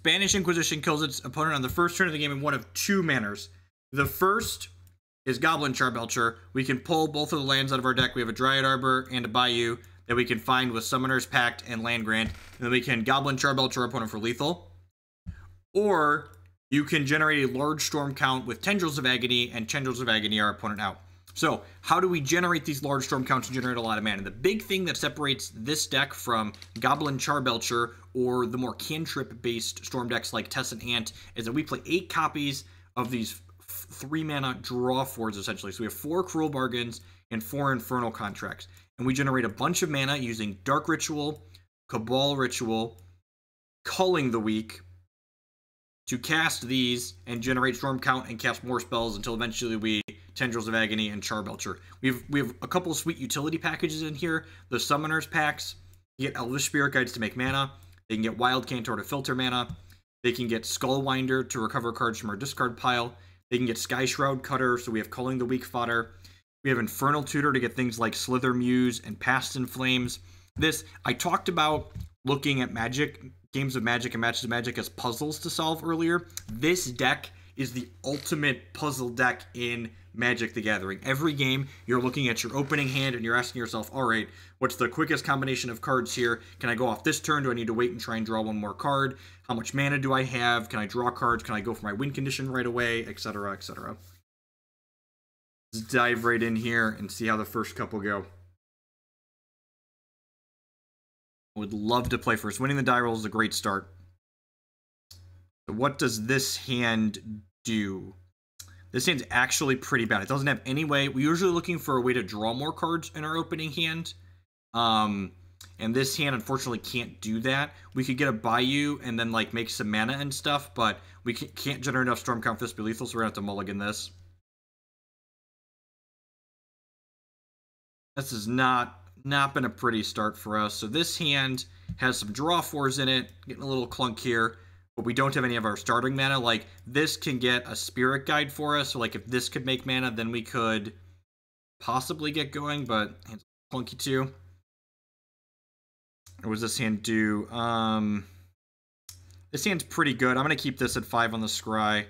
Banish Inquisition kills its opponent on the first turn of the game in one of two manners. The first is Goblin Charbelcher. We can pull both of the lands out of our deck. We have a Dryad Arbor and a Bayou that we can find with Summoner's Pact and Land Grant. And then we can Goblin Charbelcher our opponent for lethal. Or you can generate a large storm count with Tendrils of Agony, and Tendrils of Agony our opponent out. So how do we generate these large storm counts and generate a lot of mana? The big thing that separates this deck from Goblin Charbelcher or the more cantrip-based storm decks like Tess and Ant is that we play 8 copies of these 3-mana draw 4s, essentially. So we have 4 Cruel Bargains and 4 Infernal Contracts. And we generate a bunch of mana using Dark Ritual, Cabal Ritual, Culling the Weak, to cast these and generate storm count and cast more spells until eventually we Tendrils of Agony and Charbelcher. We have a couple of sweet utility packages in here. The Summoner's Packs. You get Elvish Spirit Guides to make mana. They can get Wild Cantor to filter mana. They can get Skullwinder to recover cards from our discard pile. They can get Skyshroud Cutter, so we have Culling the Weak fodder. We have Infernal Tutor to get things like Slithermuse and Past in Flames. This, I talked about looking at Magic, games of Magic and matches of Magic as puzzles to solve earlier. This deck is the ultimate puzzle deck in Magic the Gathering. Every game, you're looking at your opening hand and you're asking yourself, all right, what's the quickest combination of cards here? Can I go off this turn? Do I need to wait and try and draw one more card? How much mana do I have? Can I draw cards? Can I go for my win condition right away? Etc., etc. Let's dive right in here and see how the first couple go. Would love to play first. Winning the die roll is a great start. So what does this hand do? This hand's actually pretty bad. It doesn't have any way. We're usually looking for a way to draw more cards in our opening hand. And this hand, unfortunately, can't do that. We could get a Bayou and then, like, make some mana and stuff, but we can't generate enough storm count for this to be lethal, so we're going to have to mulligan this. This has not been a pretty start for us. So this hand has some draw 4s in it, getting a little clunk here. But we don't have any of our starting mana. Like, this can get a Spirit Guide for us. So, like, if this could make mana, then we could possibly get going. But it's clunky, too. Or was this hand do? This hand's pretty good. I'm going to keep this at 5 on the scry.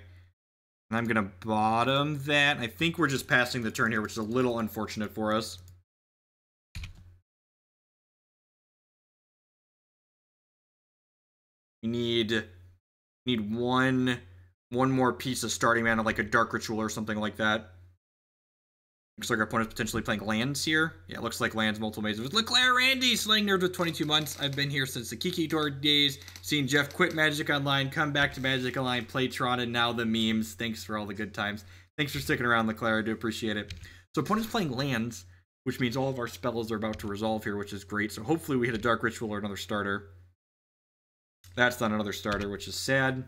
And I'm going to bottom that. I think we're just passing the turn here, which is a little unfortunate for us. We need one more piece of starting mana, like a Dark Ritual or something like that. Looks like our opponent's potentially playing lands here. Yeah, it looks like lands, multiple mazes. LeClaire Randy, slaying nerds with 22 months. I've been here since the Kiki Tour days. Seen Jeff quit Magic Online, come back to Magic Online, play Tron, and now the memes. Thanks for all the good times. Thanks for sticking around, LeClaire. I do appreciate it. So opponent's playing lands, which means all of our spells are about to resolve here, which is great. So hopefully we hit a Dark Ritual or another starter. That's not another starter, which is sad.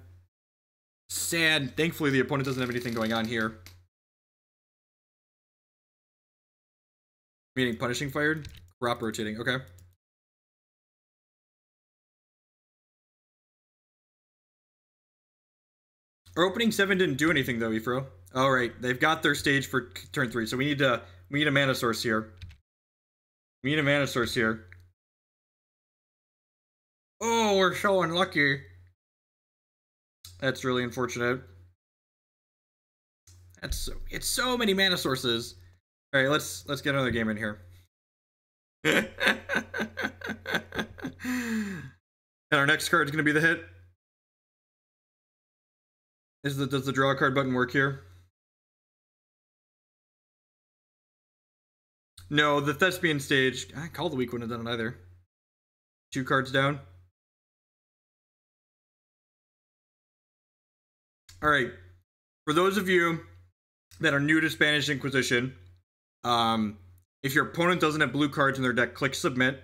Sad. Thankfully, the opponent doesn't have anything going on here. Meaning punishing fired? Crop rotating. Okay. Our opening 7 didn't do anything, though, Ifro. All right. They've got their stage for turn 3, so we need a mana source here. We need a mana source here. Oh, we're so unlucky. That's really unfortunate. It's so many mana sources. All right, let's get another game in here. And our next card is going to be the hit. Does the draw card button work here? No, the Thespian stage. I Call the Weak wouldn't have done it either. 2 cards down. All right, for those of you that are new to Spanish Inquisition, if your opponent doesn't have blue cards in their deck, click submit.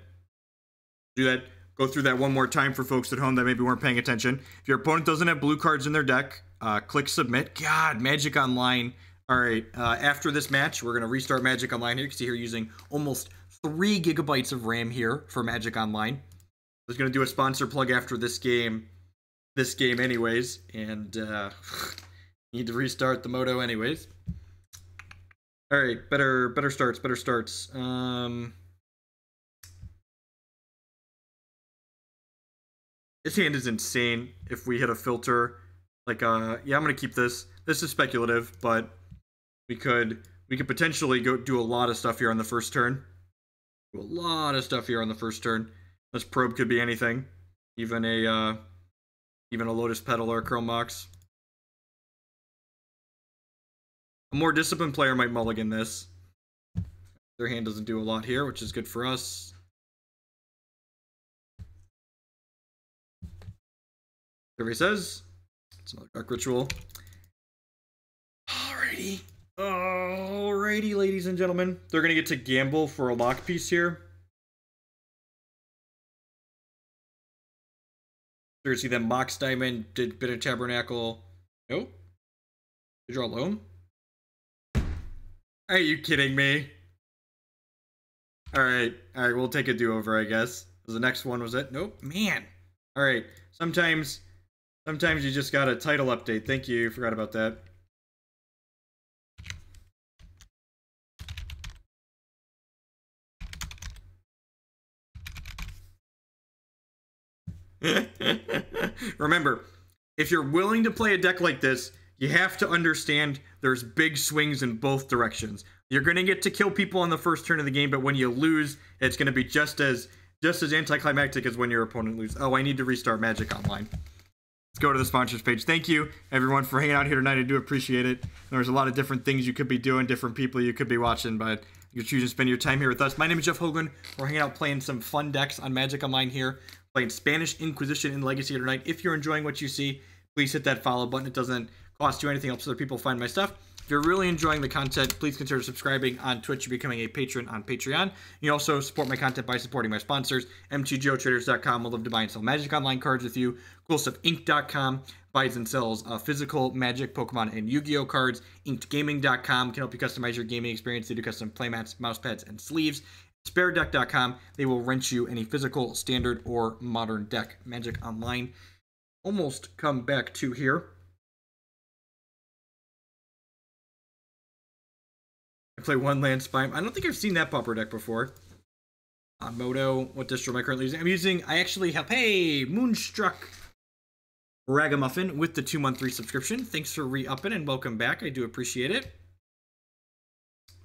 Do that. Go through that one more time for folks at home that maybe weren't paying attention. If your opponent doesn't have blue cards in their deck, click submit. God, Magic Online. All right, after this match, we're going to restart Magic Online here. You can see here using almost 3 gigabytes of RAM here for Magic Online. I was going to do a sponsor plug after this game anyways, and need to restart the Moto anyways. All right, better starts. His hand is insane if we hit a filter. Like, yeah, I'm gonna keep this. This is speculative, but we could potentially go do a lot of stuff here on the first turn. Do a lot of stuff here on the first turn. This probe could be anything. Even a Lotus Petal or a Chrome Mox. A more disciplined player might mulligan this. Their hand doesn't do a lot here, which is good for us. Survey says it's another Dark Ritual. Alrighty, ladies and gentlemen. They're gonna get to gamble for a lock piece here. They're gonna see them Mox Diamond, did Bit of Tabernacle. Nope. Did you draw Loam? Are you kidding me? Alright, we'll take a do-over, I guess. The next one was it? Nope. Man. Alright. Sometimes you just got a title update. Thank you. Forgot about that. Remember, if you're willing to play a deck like this, you have to understand there's big swings in both directions. You're going to get to kill people on the first turn of the game, but when you lose, it's going to be just as anticlimactic as when your opponent loses. Oh, I need to restart Magic Online. Let's go to the sponsors page. Thank you, everyone, for hanging out here tonight. I do appreciate it. There's a lot of different things you could be doing, different people you could be watching, but you choose to spend your time here with us. My name is Jeff Hogan. We're hanging out playing some fun decks on Magic Online here, playing Spanish Inquisition and Legacy here tonight. If you're enjoying what you see, please hit that follow button. It doesn't cost you anything, helps other people find my stuff. If you're really enjoying the content, please consider subscribing on Twitch and becoming a patron on Patreon. You also support my content by supporting my sponsors. mtgotraders.com will love to buy and sell Magic Online cards with you. CoolStuffInc.com buys and sells physical Magic, Pokemon, and Yu-Gi-Oh cards. InkedGaming.com can help you customize your gaming experience. They do custom playmats, mouse pads, and sleeves. SpareDeck.com, they will rent you any physical, standard, or modern deck. Magic Online. Almost come back to here. I play one land spine. I don't think I've seen that pauper deck before. Moto, what distro am I currently using? I actually have, hey, Moonstruck Ragamuffin with the 2-month resubscription. Thanks for re-upping and welcome back. I do appreciate it.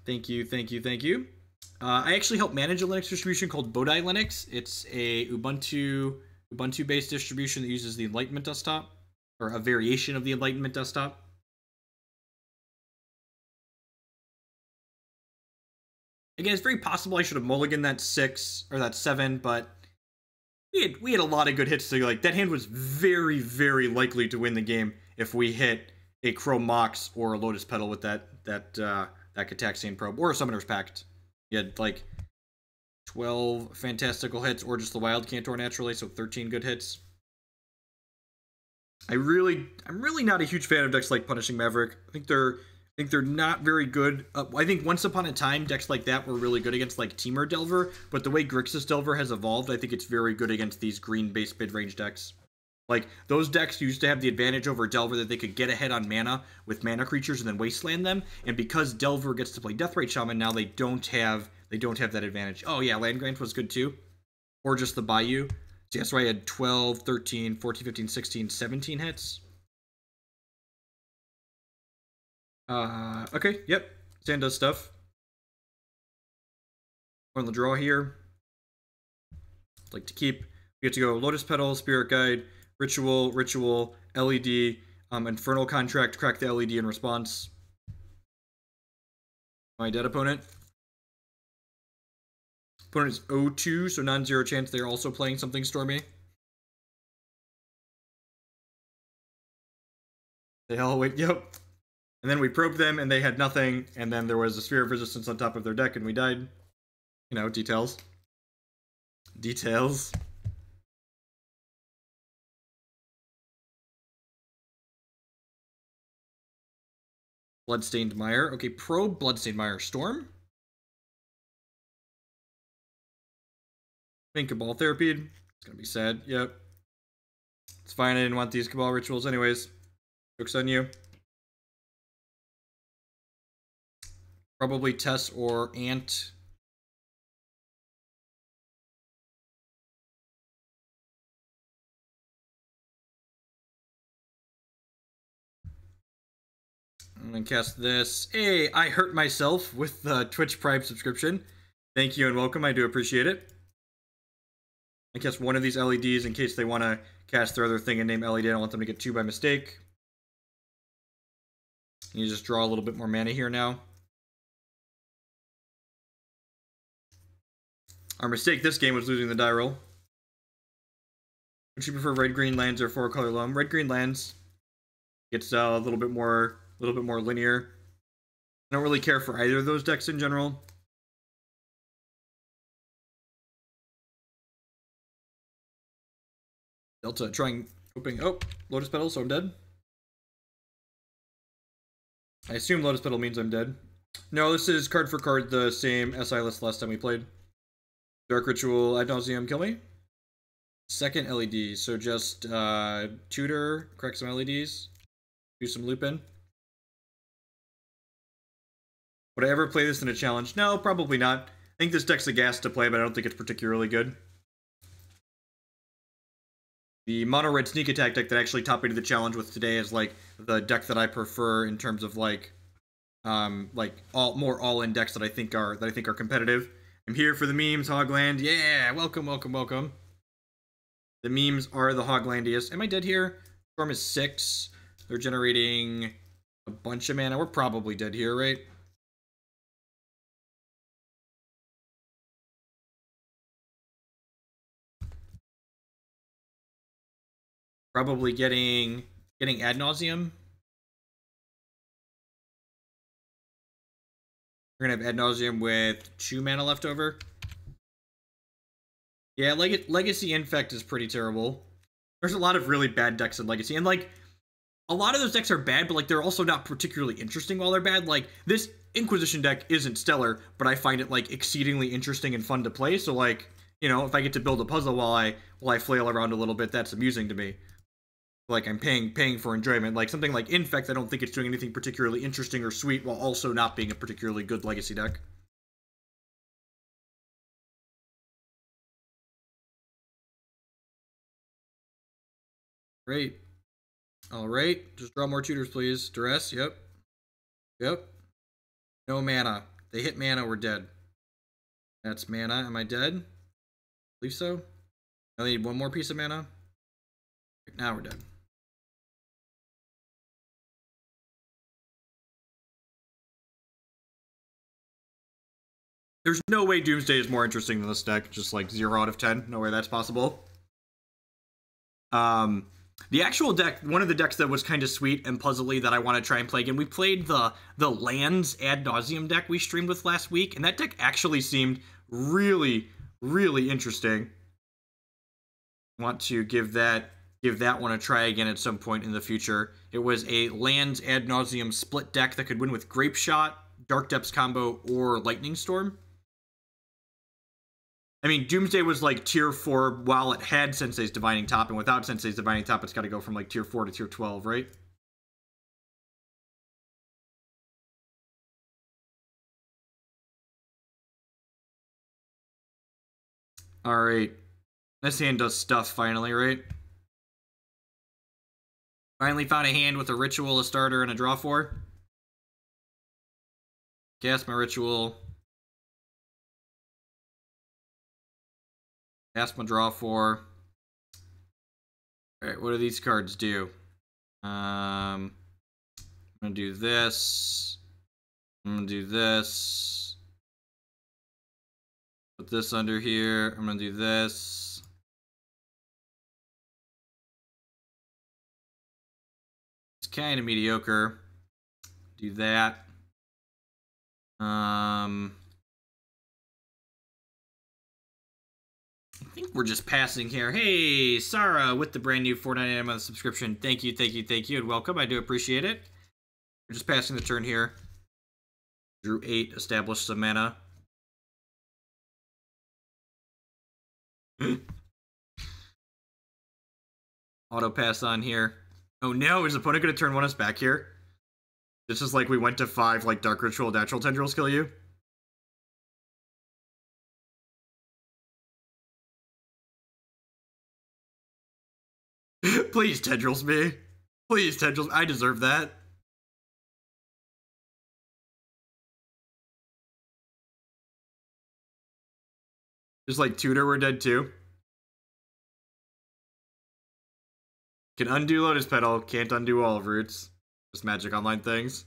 Thank you. I actually help manage a Linux distribution called Bodhi Linux. It's a Ubuntu-based distribution that uses the Enlightenment desktop, or a variation of the Enlightenment desktop. Again, it's very possible I should have mulliganed that 6 or that 7, but we had a lot of good hits. So like that hand was very, very likely to win the game if we hit a Chrome Mox or a Lotus Petal with that Gitaxian Probe or a Summoner's Pact. You had like 12 fantastical hits, or just the Wild Cantor naturally, so 13 good hits. I'm really not a huge fan of decks like Punishing Maverick. I think they're not very good. I think once upon a time, decks like that were really good against like Temur Delver, but the way Grixis Delver has evolved, I think it's very good against these green-based mid-range decks. Like, those decks used to have the advantage over Delver that they could get ahead on mana with mana creatures and then wasteland them, and because Delver gets to play Deathrite Shaman, now they don't have that advantage. Oh yeah, Land Grant was good too. Or just the Bayou. So yeah, so I had 12, 13, 14, 15, 16, 17 hits. Okay, yep. Sand does stuff. On the draw here. Like to keep. We get to go Lotus Petal, Spirit Guide, Ritual, LED, Infernal Contract, crack the LED in response. My dead opponent. Opponent is 0-2, so non-zero chance they're also playing something stormy. They all wait, yep. And then we probed them, and they had nothing, and then there was a Sphere of Resistance on top of their deck, and we died. You know, details. Details. Bloodstained Mire. Okay, probe Bloodstained Mire. Storm? Cabal Therapy. It's gonna be sad. Yep. It's fine, I didn't want these Cabal Rituals anyways. Joke's on you. Probably Tess or Ant. I'm gonna cast this. Hey, I hurt myself with the Twitch Prime subscription. Thank you and welcome. I do appreciate it. I cast one of these LEDs in case they want to cast their other thing and name LED. I don't want them to get two by mistake. You just draw a little bit more mana here now. Our mistake this game was losing the die roll. Would you prefer red-green lands or four-color loam? Red-green lands gets a little bit more linear. I don't really care for either of those decks in general. Delta trying opening. Oh, Lotus Petal, so I'm dead. I assume Lotus Petal means I'm dead. No, this is card for card the same SI list last time we played. Dark Ritual, Ad Nauseam, kill me. Second LED, so just tutor, correct some LEDs, do some looping. Would I ever play this in a challenge? No, probably not. I think this deck's a gas to play, but I don't think it's particularly good. The mono red sneak attack deck that actually top rated the challenge with today is like the deck that I prefer in terms of like more all in decks that I think are competitive. I'm here for the memes, Hogland. Yeah, welcome, welcome, welcome. The memes are the Hoglandiest. Am I dead here? Storm is 6. They're generating a bunch of mana. We're probably dead here, right? Probably getting Ad Nauseam. We're gonna have Ad Nauseam with 2 mana left over. Yeah, Legacy Infect is pretty terrible. There's a lot of really bad decks in Legacy, and like a lot of those decks are bad, but like they're also not particularly interesting while they're bad. Like this Inquisition deck isn't stellar, but I find it like exceedingly interesting and fun to play. So like, you know, if I get to build a puzzle while I flail around a little bit, that's amusing to me. Like I'm paying for enjoyment. Like something like Infect, I don't think it's doing anything particularly interesting or sweet while also not being a particularly good Legacy deck. Great. All right, just draw more tutors, please. Duress, yep. Yep. No mana. They hit mana, we're dead. That's mana. Am I dead? I believe so. I need one more piece of mana. Now we're dead. There's no way Doomsday is more interesting than this deck. Just like 0 out of 10. No way that's possible. The actual deck, one of the decks that was kind of sweet and puzzly that I want to try and play again, we played the lands Ad Nauseam deck we streamed with last week, and that deck actually seemed really, really interesting. Want to give that one a try again at some point in the future. It was a lands Ad Nauseam split deck that could win with Grape Shot, Dark Depths combo, or Lightning Storm. I mean, Doomsday was like tier 4 while it had Sensei's Divining Top, and without Sensei's Divining Top, it's got to go from like tier 4 to tier 12, right? Alright. This hand does stuff finally, right? Finally found a hand with a Ritual, a starter, and a draw 4. Cast my Ritual. Cast my draw 4. Alright, what do these cards do? I'm gonna do this. I'm gonna do this. Put this under here. I'm gonna do this. It's kind of mediocre. Do that. I think we're just passing here. Hey, Sarah, with the brand new $4.99 month subscription. Thank you, thank you, thank you, and welcome. I do appreciate it. We're just passing the turn here. Drew 8, established some mana. Auto pass on here. Oh no, is the opponent going to turn 1 us back here? This is like we went to 5, like Dark Ritual, Natural Tendrils kill you. Please Tendrils me. Please Tendrils. I deserve that. Just like Tutor, we're dead too. Can undo Lotus Petal, can't undo all of Roots. Just Magic Online things.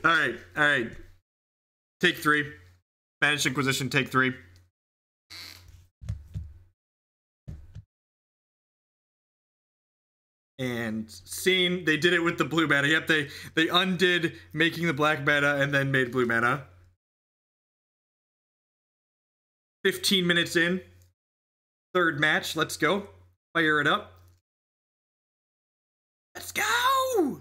Alright. Take 3. Banished Inquisition, take 3. And scene, they did it with the blue mana. Yep, they undid making the black mana and then made blue mana. 15 minutes in. Third match, let's go. Fire it up. Let's go!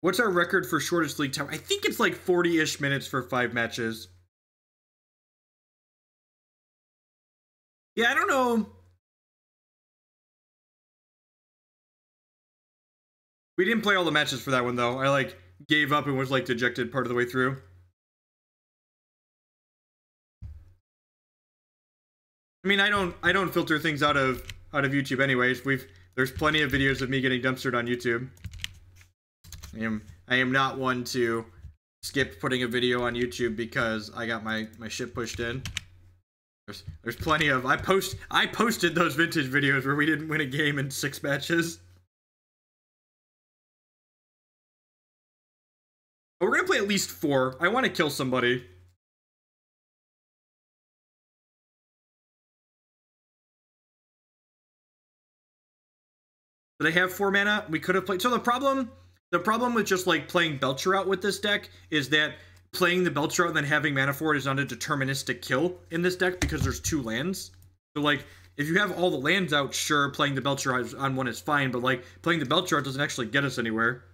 What's our record for shortest league time? I think it's like 40-ish minutes for 5 matches. Yeah, I don't know. We didn't play all the matches for that one though. I like gave up and was like dejected part of the way through. I mean, I don't filter things out of YouTube anyways. There's plenty of videos of me getting dumpstered on YouTube. I am not one to skip putting a video on YouTube because I got my shit pushed in. There's plenty of I posted those vintage videos where we didn't win a game in 6 matches. But we're gonna play at least 4. I want to kill somebody. Did I have 4 mana? We could have played. So the problem with just like playing Belcher out with this deck is that playing the Belcher out and then having mana for it is not a deterministic kill in this deck because there's 2 lands. So like if you have all the lands out, sure, playing the Belcher on one is fine, but like playing the Belcher out doesn't actually get us anywhere.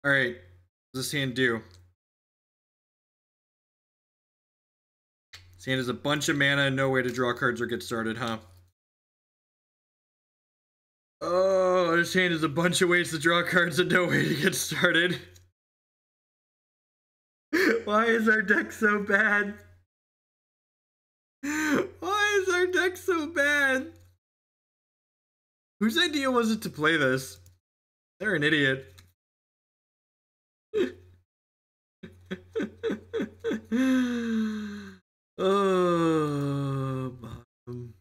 Alright, what does this hand do? This hand has a bunch of mana and no way to draw cards or get started, huh? Oh, this hand has a bunch of ways to draw cards and no way to get started. Why is our deck so bad? Why is our deck so bad? Whose idea was it to play this? They're an idiot. Oh, bottom.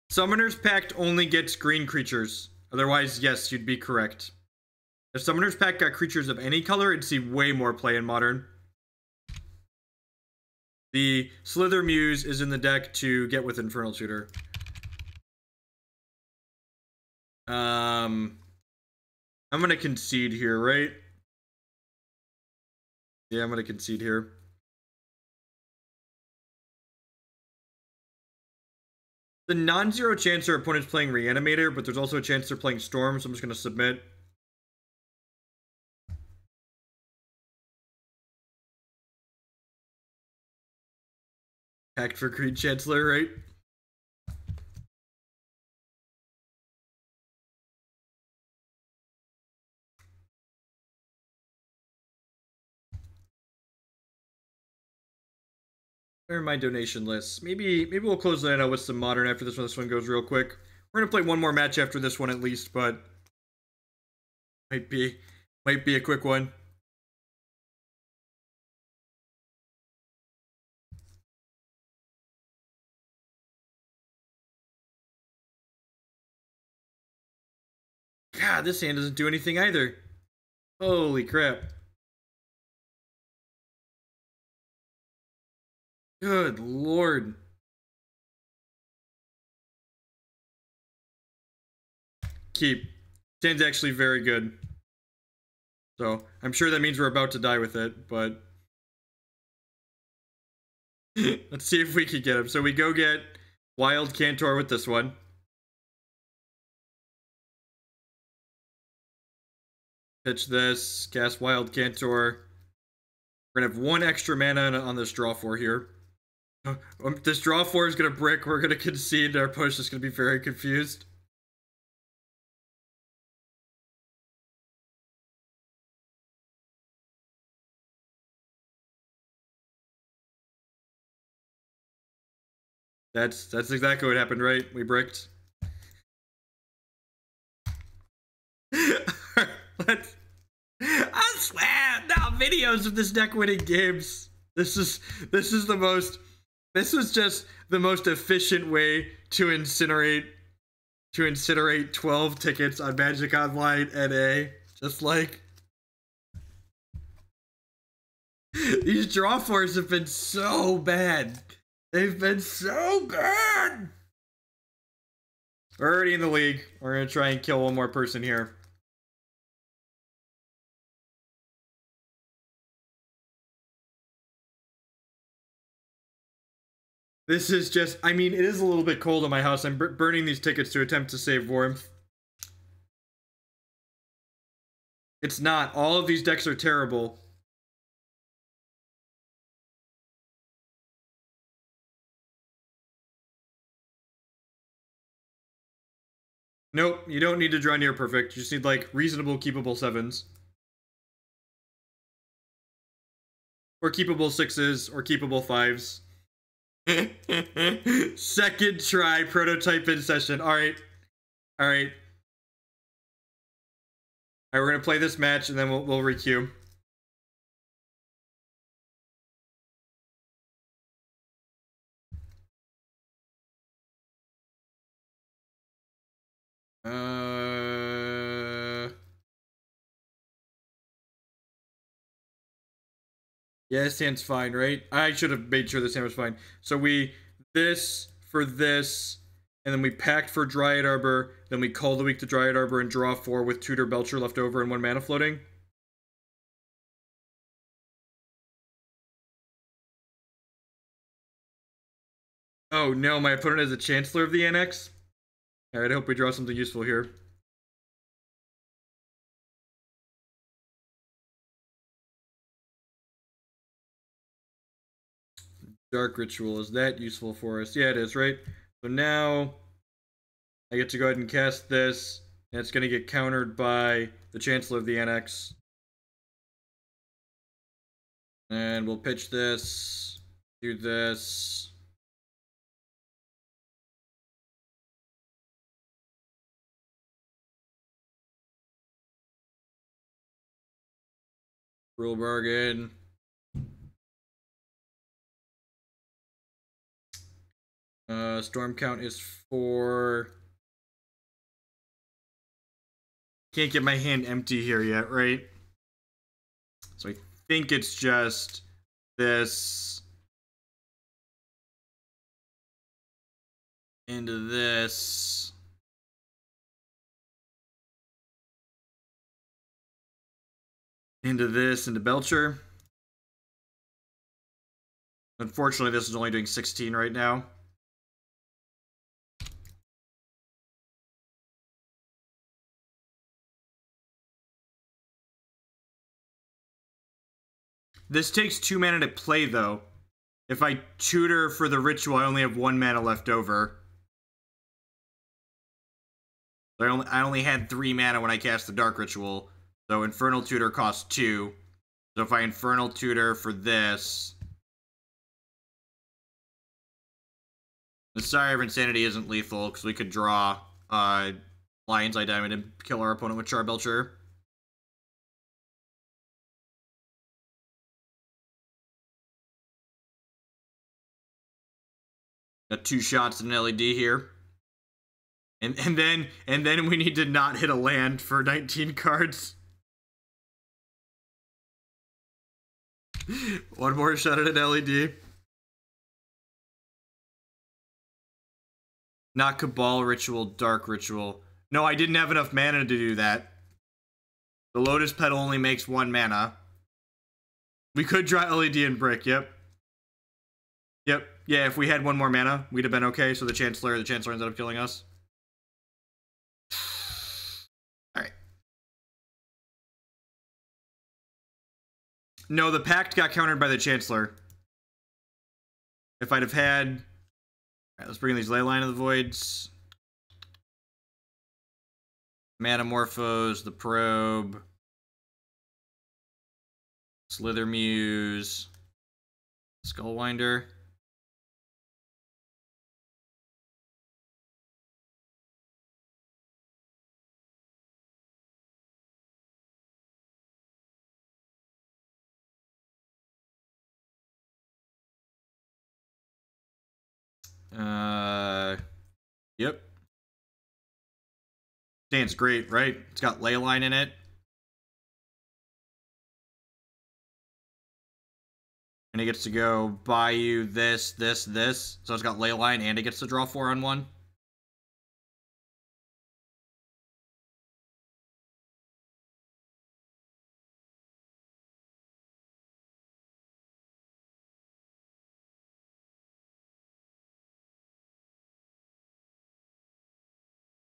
Summoner's Pact only gets green creatures. Otherwise, yes, you'd be correct. If Summoner's Pact got creatures of any color, it'd see way more play in Modern. The Slithermuse is in the deck to get with Infernal Tutor. I'm gonna concede here, right? Yeah, I'm gonna concede here. The non-zero chance our opponent's playing Reanimator, but there's also a chance they're playing Storm, so I'm just gonna submit. Pact for Creed Chancellor, right? Where are my donation lists? Maybe we'll close that out with some Modern after this one. This one goes real quick. We're gonna play one more match after this one at least, but might be a quick one. God, this hand doesn't do anything either. Holy crap. Good lord. keep. Stand's actually very good. So, I'm sure that means we're about to die with it, but... let's see if we can get him. So we go get Wild Cantor with this one. Pitch this, cast Wild Cantor. We're gonna have one extra mana on this draw 4 here. This draw 4 is gonna brick, we're gonna concede, our push is gonna be very confused. That's exactly what happened, right? We bricked. I swear, now videos of this deck winning games. This was just the most efficient way to incinerate 12 tickets on Magic Online NA. Just like these draw 4s have been so bad. They've been so bad. We're already in the league. We're gonna try and kill one more person here. This is just, I mean, it is a little bit cold in my house. I'm burning these tickets to attempt to save warmth. It's not. All of these decks are terrible. Nope, you don't need to draw near perfect. You just need, like, reasonable, keepable 7s. Or keepable 6s, or keepable 5s. Second try, prototype in session. Alright. Alright. Alright, we're gonna play this match, and then we'll requeue. Yeah, this hand's fine, right? I should have made sure this hand was fine. So we, this for this, and then we packed for Dryad Arbor, then we Cull the Weak to Dryad Arbor and draw 4 with Tutor Belcher left over and 1 mana floating. Oh no, my opponent is a Chancellor of the Annex? Alright, I hope we draw something useful here. Dark Ritual, is that useful for us? Yeah, it is, right? So now I get to go ahead and cast this, and it's going to get countered by the Chancellor of the Annex. And we'll pitch this, do this. Rule bargain. Storm count is 4. Can't get my hand empty here yet, right? So I think it's just this into this. Into this, into Belcher. Unfortunately, this is only doing 16 right now. This takes 2 mana to play, though. If I tutor for the ritual, I only have 1 mana left over. I only had 3 mana when I cast the Dark Ritual. So Infernal Tutor costs 2. So if I Infernal Tutor for this... The Sire of Insanity isn't lethal, because we could draw Lion's Eye Diamond and kill our opponent with Charbelcher. Got 2 shots in an LED here. And then we need to not hit a land for 19 cards. One more shot at an LED. Not Cabal Ritual, Dark Ritual. No, I didn't have enough mana to do that. The Lotus Petal only makes 1 mana. We could draw LED and Brick, yep. Yep. Yeah, if we had 1 more mana, we'd have been okay. So the Chancellor ended up killing us. Alright. No, the Pact got countered by the Chancellor. If I'd have had... Alright, let's bring in these Leyline of the Voids. Manamorphose, the Probe. Slithermuse. Skullwinder. Yep. Stands great, right? It's got Leyline in it. And it gets to go Bayou, this. So it's got Leyline and it gets to draw 4 on 1.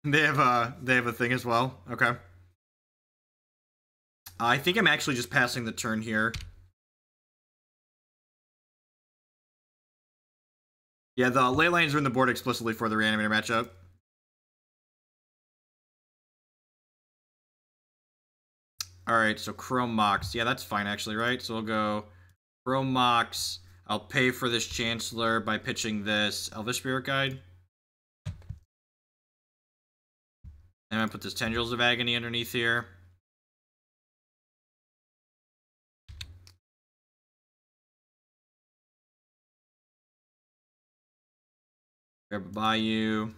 They have a thing as well. Okay. I think I'm actually just passing the turn here. Yeah, the Leylines are in the board explicitly for the Reanimator matchup. Alright, so Chrome Mox. Yeah, that's fine actually, right? So we'll go Chrome Mox. I'll pay for this Chancellor by pitching this Elvish Spirit Guide. And I'm gonna put this Tendrils of Agony underneath here. Grab a Bayou.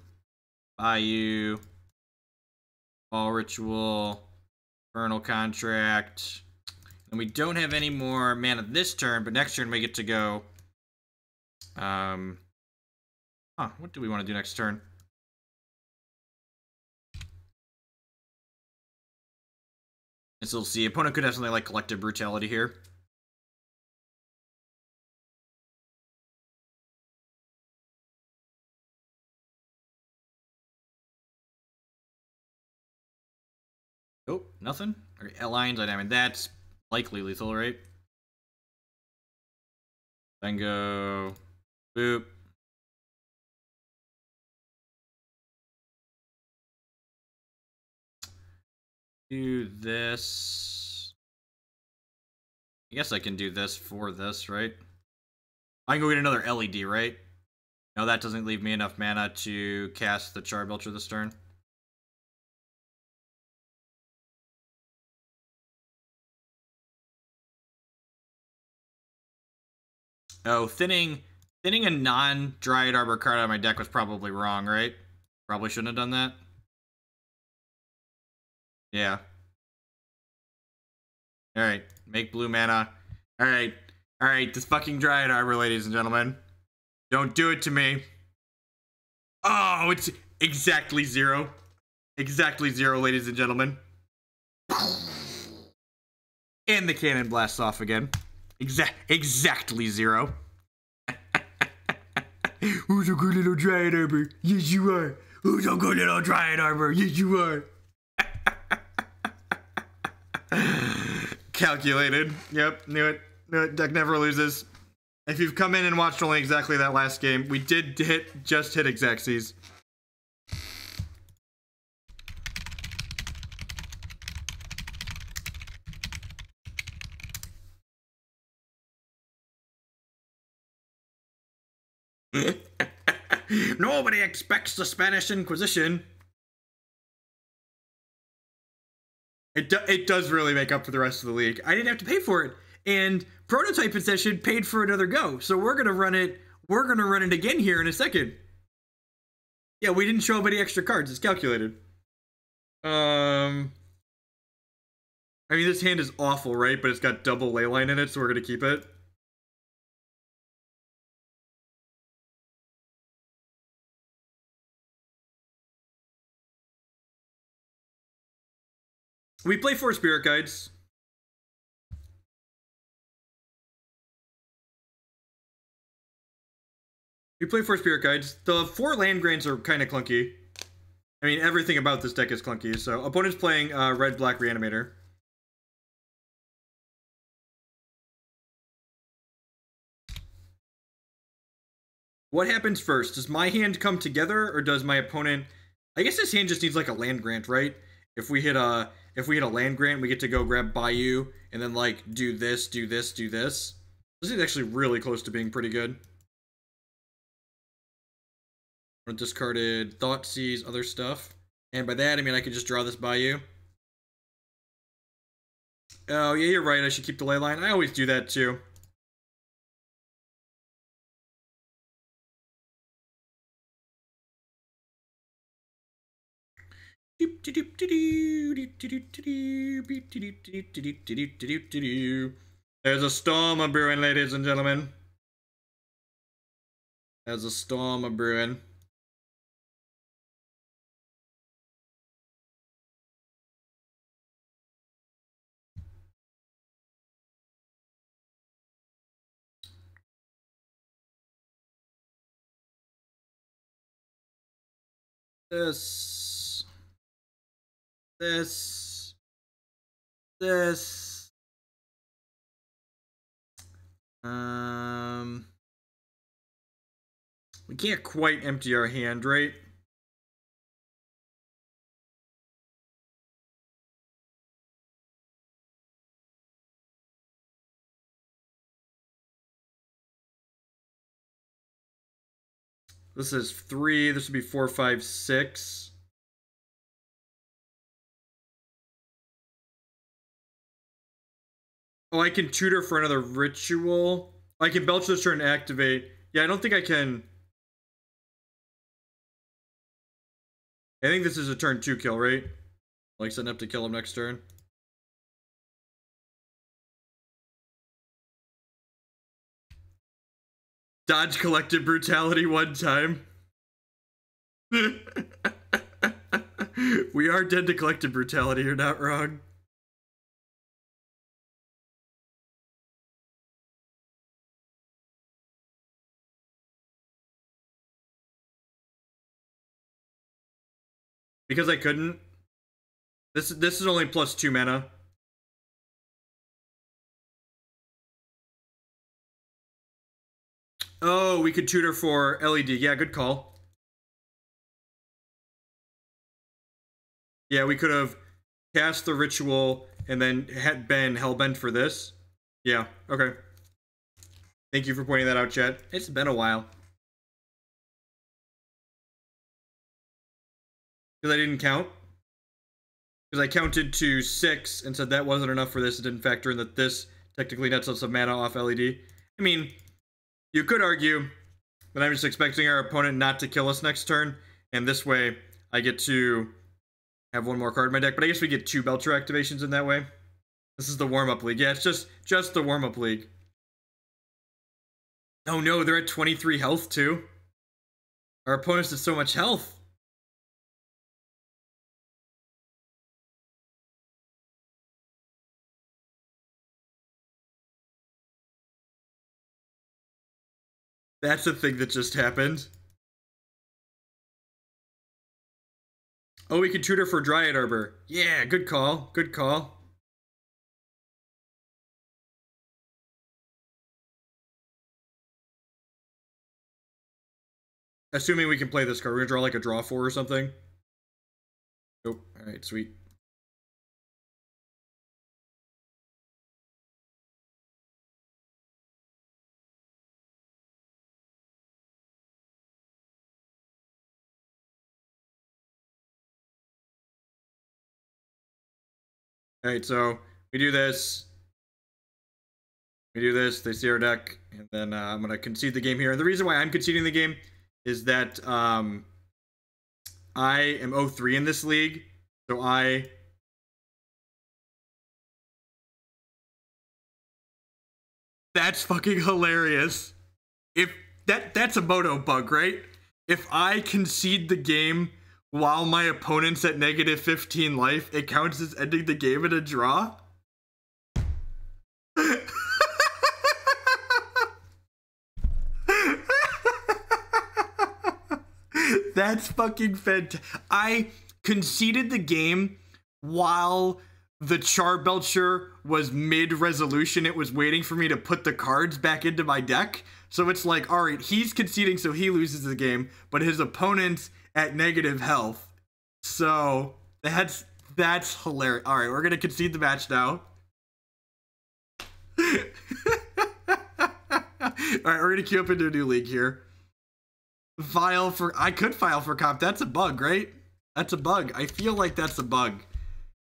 Cabal Ritual. Infernal Contract. And we don't have any more mana this turn, but next turn we get to go... what do we want to do next turn? And so we'll see. Opponent could have something like Collective Brutality here. Oh, nothing? Okay, Lines, I mean, that's likely lethal, right? Then go... Boop. Do this. I guess I can do this for this, right? I can go get another LED, right? No, that doesn't leave me enough mana to cast the Charbelcher this turn. Oh, thinning a non-Dryad Arbor card out of my deck was probably wrong, right? Probably shouldn't have done that. Yeah. Alright, make blue mana. Alright, this fucking Dryad Arbor, ladies and gentlemen. Don't do it to me. Oh, it's exactly 0. Exactly 0, ladies and gentlemen. And the cannon blasts off again. Exactly 0. Who's a good little Dryad Arbor? Yes, you are. Who's a good little Dryad Arbor? Yes, you are. Calculated. Yep, knew it. Deck never loses. If you've come in and watched only exactly that last game, we did just hit Exaxes. Nobody expects the Spanish Inquisition. It does really make up for the rest of the league. I didn't have to pay for it, and Prototype Session paid for another go. So we're gonna run it. We're gonna run it again here in a second. Yeah, we didn't show up any extra cards. It's calculated. I mean, this hand is awful, right? But it's got double Leyline in it, so we're gonna keep it. We play 4 Spirit Guides. We play 4 Spirit Guides. The 4 land grants are kind of clunky. I mean, everything about this deck is clunky. So, opponent's playing red-black Reanimator. What happens first? Does my hand come together, or does my opponent... I guess this hand just needs like a land grant, right? If we hit a land grant, we get to go grab Bayou and then like do this, do this, do this. This is actually really close to being pretty good. Discarded Thoughtseize, other stuff. And by that, I mean I could just draw this Bayou. Oh, yeah, you're right. I should keep the Leyline. I always do that too. There's a storm a brewing, ladies and gentlemen. There's a storm a brewing. This. We can't quite empty our hand, right? This is 3. This would be 4, 5, 6. Oh, I can tutor for another ritual. I can belch this turn and activate. Yeah, I don't think I can. I think this is a turn 2 kill, right? Like setting up to kill him next turn. Dodge collective brutality 1 time. We are dead to collective brutality, you're not wrong. Because I couldn't. This is only +2 mana. Oh, we could tutor for LED. Yeah, good call. Yeah, we could have cast the ritual and then had been hellbent for this. Yeah, okay. Thank you for pointing that out, chat. It's been a while. Because I didn't count. Because I counted to 6 and said that wasn't enough for this. It didn't factor in that this technically nets us some mana off LED. I mean, you could argue that I'm just expecting our opponent not to kill us next turn, and this way I get to have 1 more card in my deck, but I guess we get 2 Belcher activations in that way. This is the warm-up league. Yeah, it's just the warm-up league. Oh no, they're at 23 health too. Our opponents did so much health. That's the thing that just happened. Oh, we can tutor for Dryad Arbor. Yeah, good call. Good call. Assuming we can play this card. We're gonna draw like a draw 4 or something. Nope. Alright, sweet. Alright, so we do this. We do this, they see our deck, and then I'm going to concede the game here. And the reason why I'm conceding the game is that I am 0-3 in this league, so That's fucking hilarious. If that's a moto bug, right? If I concede the game while my opponent's at negative 15 life, it counts as ending the game in a draw? That's fucking fantastic. I conceded the game while the Charbelcher was mid-resolution. It was waiting for me to put the cards back into my deck. So it's like, all right, he's conceding, so he loses the game, but his opponent's at negative health. So that's hilarious. All right, we're gonna concede the match now. All right, we're gonna queue up into a new league here. I could file for comp. That's a bug, right? That's a bug. I feel like that's a bug.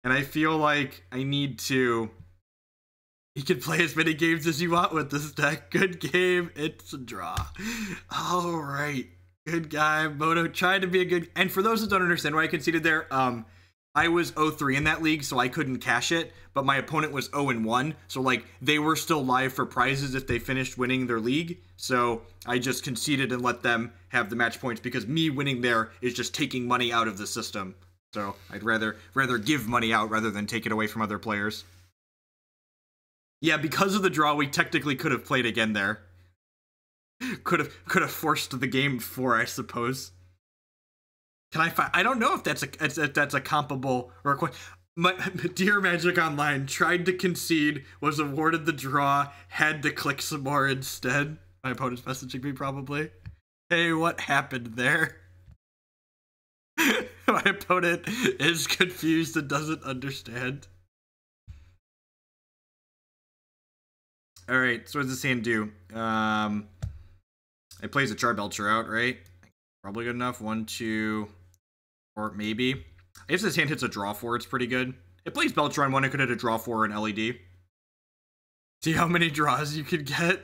And I feel like I need to... You can play as many games as you want with this deck. Good game. It's a draw. All right. Good guy. Moto trying to be a good... And for those that don't understand why I conceded there, I was 0-3 in that league, so I couldn't cash it. But my opponent was 0-1. So, like, they were still live for prizes if they finished winning their league. So I just conceded and let them have the match points because me winning there is just taking money out of the system. So I'd rather give money out rather than take it away from other players. Yeah, because of the draw, we technically could have played again there. Could have forced the game 4, I suppose. Can I find? I don't know if that's a comparable request. Dear Magic Online tried to concede, was awarded the draw, had to click some more instead. My opponent's messaging me probably. Hey, what happened there? My opponent is confused and doesn't understand. Alright, so what does this hand do? It plays a Charbelcher out, right? Probably good enough. 1, 2, or maybe. If this hand hits a draw 4, it's pretty good. It plays Belcher on 1, it could hit a draw 4 and LED. See how many draws you could get?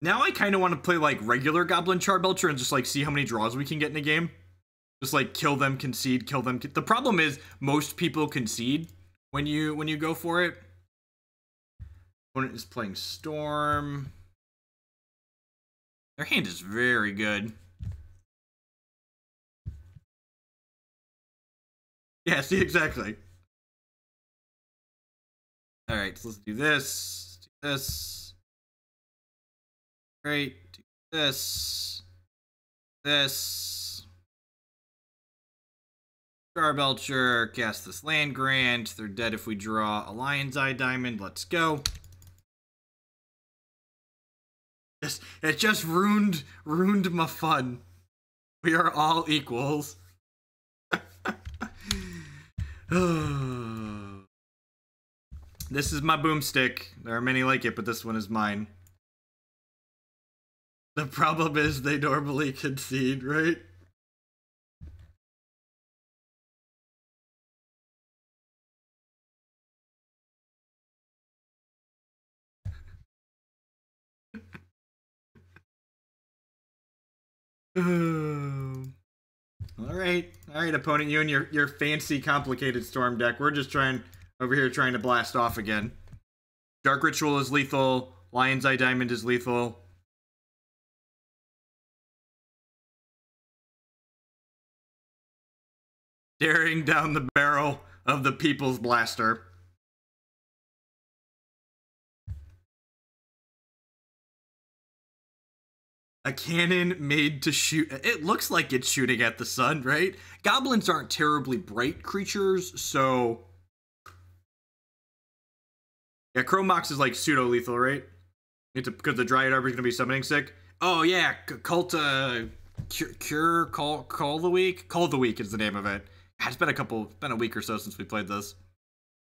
Now I kind of want to play like regular Goblin Charbelcher and just like see how many draws we can get in a game. Just like kill them, concede, kill them. The problem is most people concede when you go for it. Opponent is playing Storm. Their hand is very good. Yeah, see, exactly. All right, so let's do this. Do this. Great. Do this. This. Charbelcher, cast this land grant. They're dead if we draw a Lion's Eye Diamond. Let's go. It just ruined my fun. We are all equals. This is my boomstick. There are many like it, but this one is mine. The problem is they normally concede, right? All right, opponent, you and your fancy, complicated Storm deck. We're just over here trying to blast off again. Dark Ritual is lethal. Lion's Eye Diamond is lethal. Staring down the barrel of the People's Blaster. A cannon made to shoot. It looks like it's shooting at the sun, right? Goblins aren't terribly bright creatures, so... Yeah, Chrome Mox is like pseudo-lethal, right? Because the Dryad Arbor is going to be summoning sick. Oh, yeah, Call the Weak? Call the Weak is the name of it. It's been a week or so since we played this.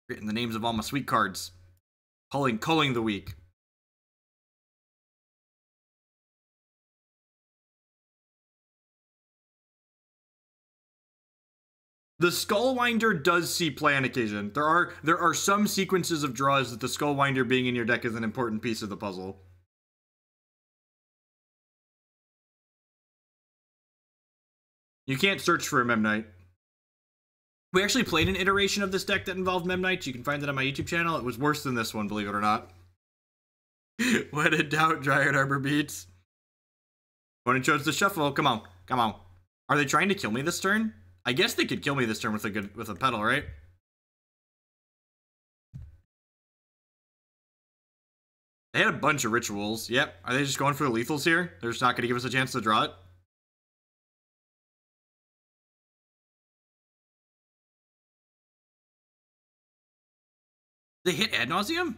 Written the names of all my sweet cards. Culling the Weak. The Skullwinder does see play on occasion. There are some sequences of draws that the Skullwinder being in your deck is an important piece of the puzzle. You can't search for a Memnite. We actually played an iteration of this deck that involved Memnites. You can find it on my YouTube channel. It was worse than this one, believe it or not. When in doubt, Dryad Arbor beats. Opponent chose to shuffle. Come on. Come on. Are they trying to kill me this turn? I guess they could kill me this turn with a petal, right? They had a bunch of rituals. Yep. Are they just going for the lethals here? They're just not going to give us a chance to draw it? They hit ad nauseum?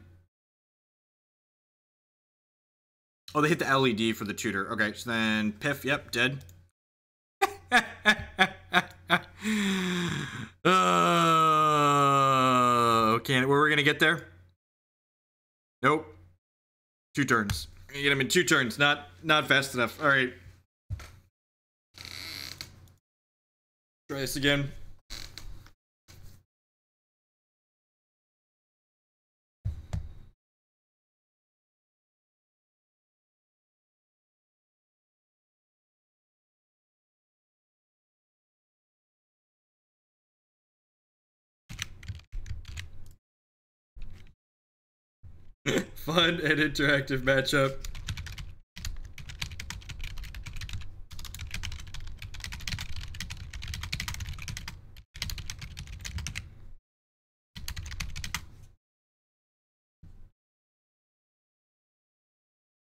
Oh, they hit the LED for the tutor. Okay, so then Piff, yep, dead. Okay, were we gonna get there? Nope. 2 turns. You get him in 2 turns. Not fast enough. All right. Try this again. Fun and interactive matchup.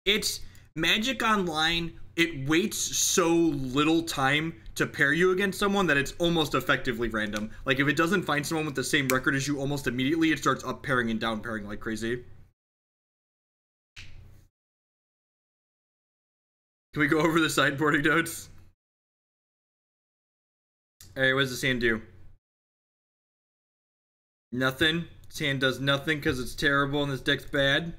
It's Magic Online. It waits so little time to pair you against someone that it's almost effectively random. Like, if it doesn't find someone with the same record as you almost immediately, it starts up pairing and down pairing like crazy. Can we go over the sideboarding notes? Alright, what does this hand do? Nothing. This hand does nothing because it's terrible and this deck's bad.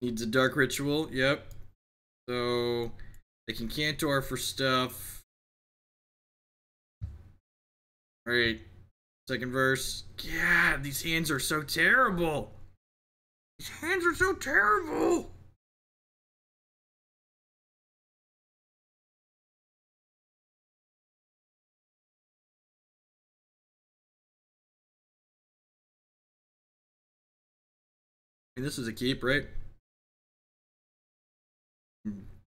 Needs a Dark Ritual, yep. So, they can Cantor for stuff. Alright, second verse. God, these hands are so terrible. These hands are so terrible. I mean, this is a keep, right?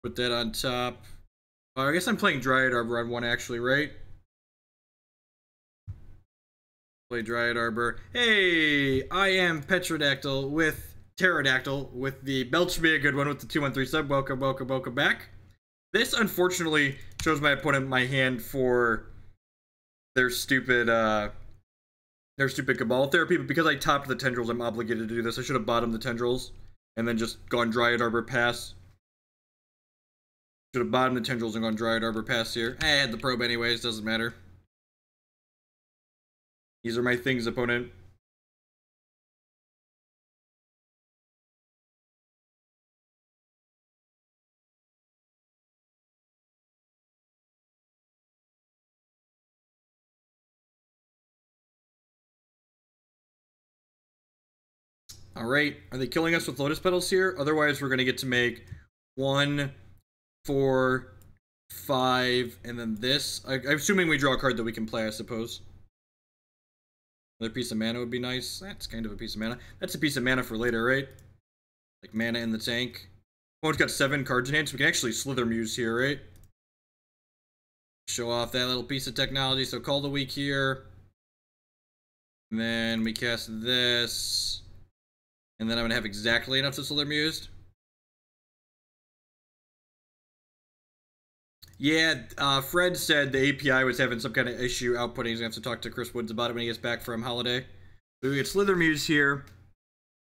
Put that on top. I guess I'm playing Dryad Arbor on 1 actually, right? Play Dryad Arbor. Hey, I am Petrodactyl with Pterodactyl with the Belch Me a good one with the 2-1-3 sub. Welcome, welcome, welcome back. This unfortunately shows my opponent my hand for their stupid Cabal therapy, but because I topped the Tendrils, I'm obligated to do this. I should have bottomed the Tendrils and then just gone Dryad Arbor pass. Should have bottomed the Tendrils and gone Dryad Arbor pass here. I had the probe anyways, doesn't matter. These are my things, opponent. Alright, are they killing us with Lotus Petals here? Otherwise, we're going to get to make 1, 4, 5, and then this. I'm assuming we draw a card that we can play, I suppose. Another piece of mana would be nice. That's kind of a piece of mana. That's a piece of mana for later, right? Like mana in the tank. Opponent's got 7 cards in hand, so we can actually Slithermuse here, right? Show off that little piece of technology. So Culling the Weak here. And then we cast this. And then I'm going to have exactly enough to Slithermuse. Yeah, Fred said the API was having some kind of issue outputting. He's going to have to talk to Chris Woods about it when he gets back from holiday. So we get Slithermuse here.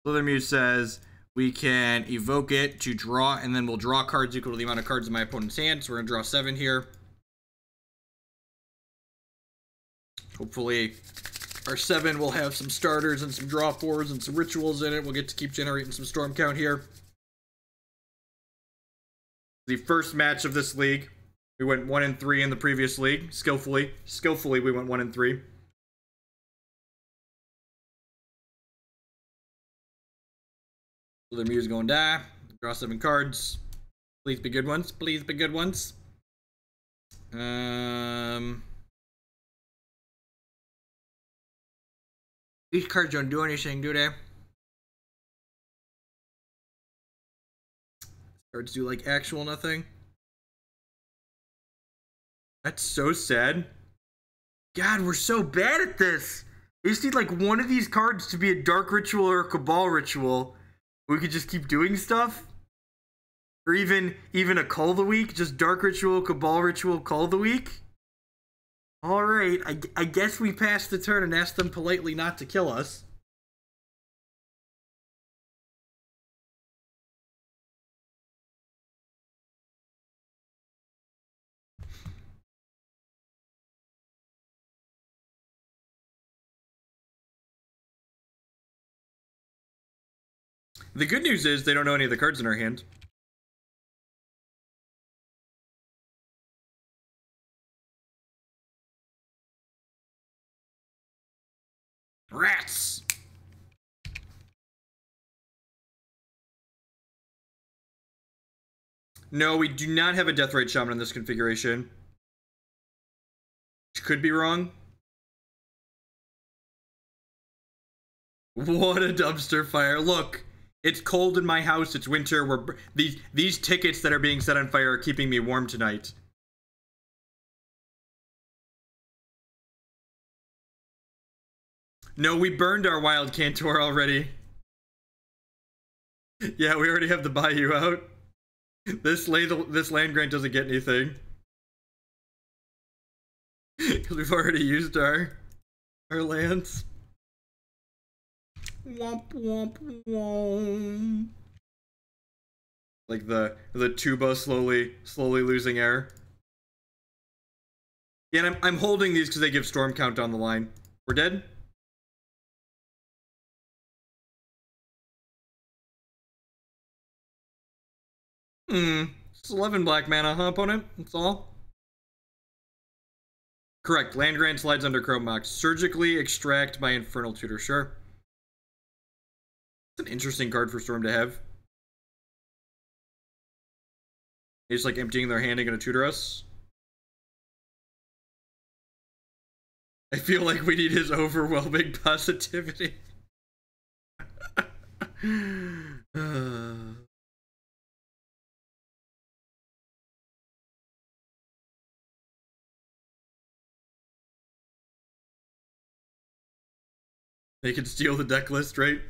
Slithermuse says we can evoke it to draw, and then we'll draw cards equal to the amount of cards in my opponent's hand. So we're going to draw 7 here. Hopefully our 7 will have some starters and some draw 4s and some rituals in it. We'll get to keep generating some storm count here. The first match of this league. We went 1-3 in the previous league. Skillfully we went 1-3. So the Muse going to die. Draw 7 cards. Please be good ones. Please be good ones. These cards don't do anything, do they? Cards do like actual nothing. That's so sad. God, we're so bad at this. We just need like one of these cards to be a Dark Ritual or a Cabal Ritual. We could just keep doing stuff. Or even a Cull the Weak. Just Dark Ritual, Cabal Ritual, Cull the Weak. Alright, I guess we pass the turn and ask them politely not to kill us. The good news is they don't know any of the cards in our hand. Rats! No, we do not have a Deathrite Shaman in this configuration. Which could be wrong. What a dumpster fire. Look, it's cold in my house. It's winter. These tickets that are being set on fire are keeping me warm tonight. No, we burned our Wild Cantor already. Yeah, we already have the Bayou out. This land grant doesn't get anything. Because we've already used our lands. Womp womp womp. Like the tuba slowly losing air. Yeah, and I'm holding these because they give storm count on the line. We're dead? It's 11 black mana, huh, opponent? That's all. Correct. Land grant slides under Chrome Mox. Surgically extract my Infernal Tutor. Sure. It's an interesting card for Storm to have. He's like emptying their hand and gonna tutor us. I feel like we need his overwhelming positivity. They can steal the deck list, right?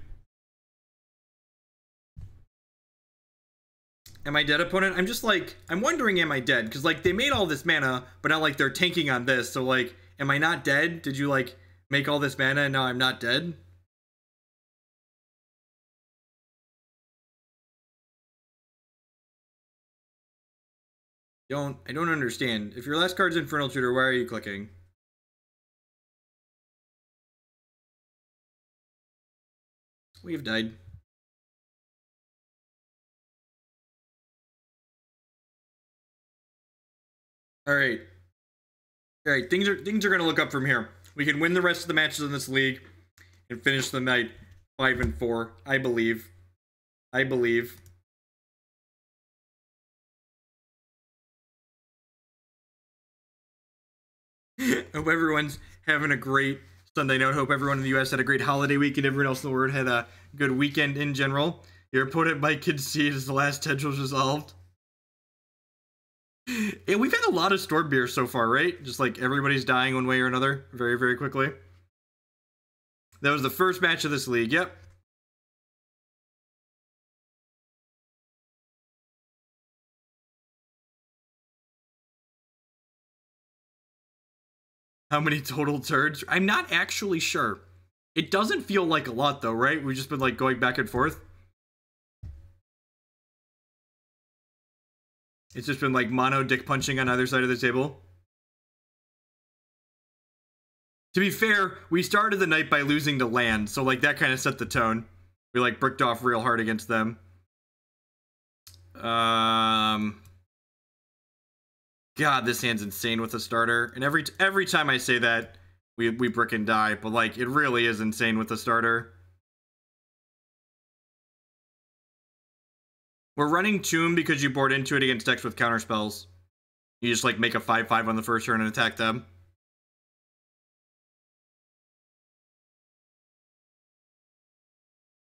Am I dead, opponent? I'm just like, I'm wondering, am I dead? Because, like, they made all this mana, but now, like, they're tanking on this. So, like, am I not dead? Did you, like, make all this mana and now I'm not dead? I don't understand. If your last card's Infernal Tutor, why are you clicking? We have died. All right. Things are gonna look up from here. We can win the rest of the matches in this league and finish the night 5-4. I believe. Hope everyone's having a great Sunday note. Hope everyone in the US had a great holiday weekend. Everyone else in the world had a good weekend in general. Your opponent might concede as the last Tendrils resolved. And we've had a lot of Storm beer so far, right? Just like everybody's dying one way or another very, very quickly. That was the first match of this league. Yep. How many total turns? I'm not actually sure. It doesn't feel like a lot though, right? We've just been like going back and forth. It's just been like mono dick punching on either side of the table. To be fair, we started the night by losing to land, so like that kind of set the tone. We like bricked off real hard against them. God, this hand's insane with a starter. And every time I say that, we brick and die, but like it really is insane with the starter. We're running Tomb because you board into it against decks with counter spells. You just like make a 5/5 on the first turn and attack them.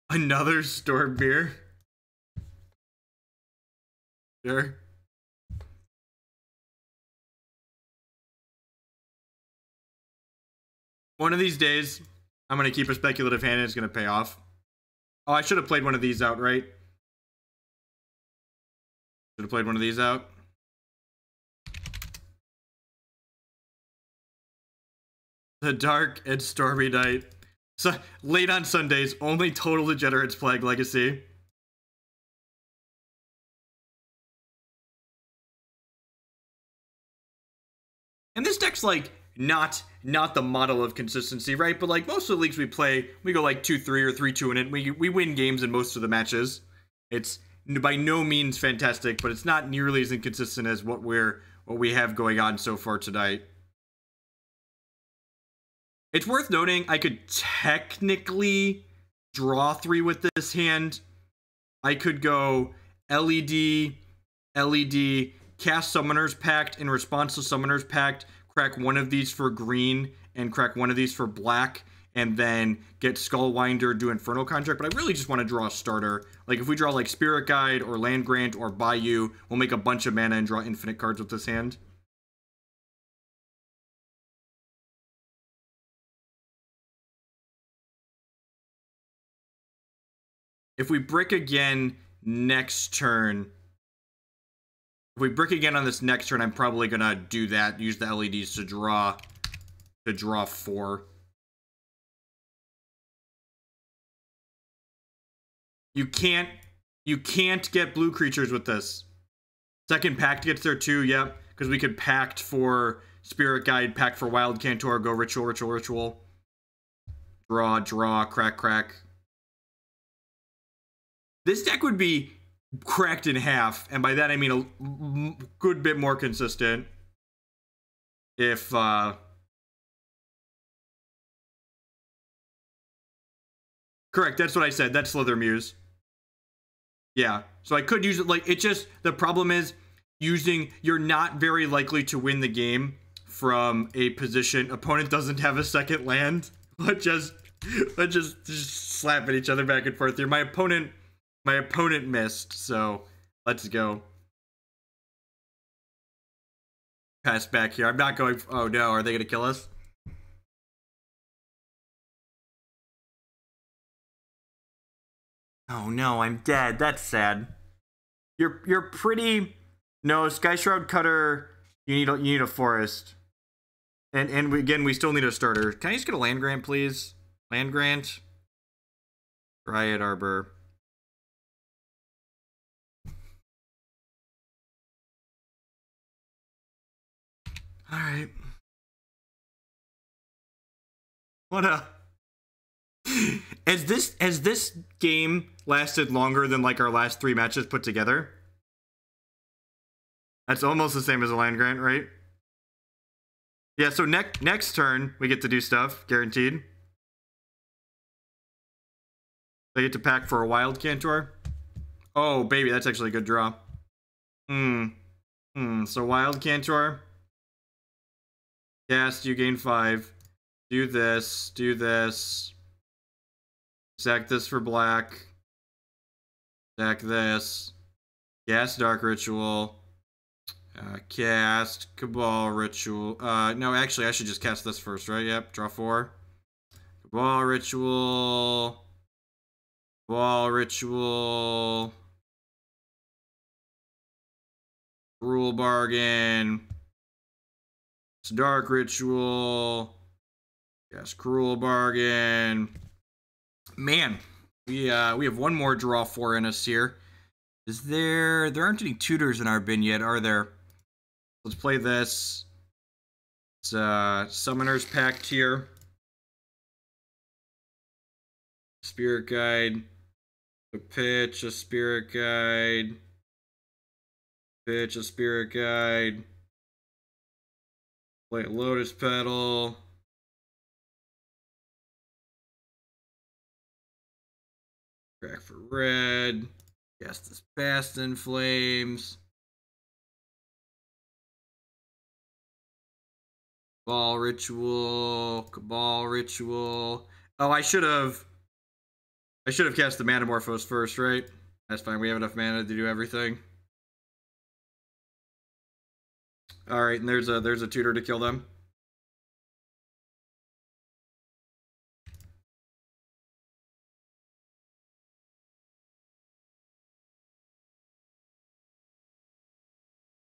Another Storm beer. Sure. One of these days, I'm going to keep a speculative hand and it's going to pay off. Oh, I should have played one of these out, right? Should have played one of these out. The Dark and Stormy Night. So, late on Sundays, only Total Degenerates Plague Legacy. And this deck's like not the model of consistency, right? But like most of the leagues we play, we go like 2-3 or 3-2 in it. We win games in most of the matches. It's by no means fantastic, but it's not nearly as inconsistent as what we have going on so far tonight. It's worth noting I could technically draw 3 with this hand. I could go LED, cast Summoner's Pact in response to Summoner's Pact, crack one of these for green, and crack one of these for black, and then get Skullwinder, do Infernal Contract. But I really just want to draw a starter. Like, if we draw, like, Spirit Guide, or Land Grant, or Bayou, we'll make a bunch of mana and draw infinite cards with this hand. If we brick again next turn... If we brick again on this next turn, I'm probably gonna do that. Use the LEDs to draw 4. You can't get blue creatures with this. Second Pact gets there too, yep. Because we could Pact for Spirit Guide, Pact for Wild Cantor, go Ritual. Draw, crack. This deck would be cracked in half, and by that I mean a good bit more consistent if correct, that's what I said. That's Slithermuse. Yeah, so I could use it. Like, it just, the problem is you're not very likely to win the game from a position opponent doesn't have a second land. Let's just slap at each other back and forth here. My opponent missed, so let's go. Pass back here. I'm not going... Oh no, are they going to kill us? Oh no, I'm dead. That's sad. You're pretty... No, Skyshroud Cutter, you need a forest. And again, we still need a starter. Can I just get a land grant, please? Land grant. Dryad Arbor. Alright. What a... Has this game lasted longer than like our last 3 matches put together? That's almost the same as a land grant, right? Yeah, so next turn we get to do stuff, guaranteed. I get to pack for a Wild Cantor. Oh baby, that's actually a good draw. So Wild Cantor. Cast, you gain 5. Do this. Sack this for black. Sack this. Cast Dark Ritual. Cast Cabal Ritual. No, actually, I should just cast this first, right? Yep, draw 4. Cabal Ritual. Rule Bargain. Dark Ritual. Yes, Cruel Bargain. Man, we have one more draw 4 in us here. There aren't any tutors in our bin yet, are there? Let's play this. It's Summoner's Pact here. Spirit Guide. Pitch a Spirit Guide. Pitch a Spirit Guide. Play a Lotus Petal. Crack for red. Cast this Past in Flames. Cabal Ritual. Oh, I should have cast the Manamorphose first, right? That's fine. We have enough mana to do everything. All right, and there's a tutor to kill them.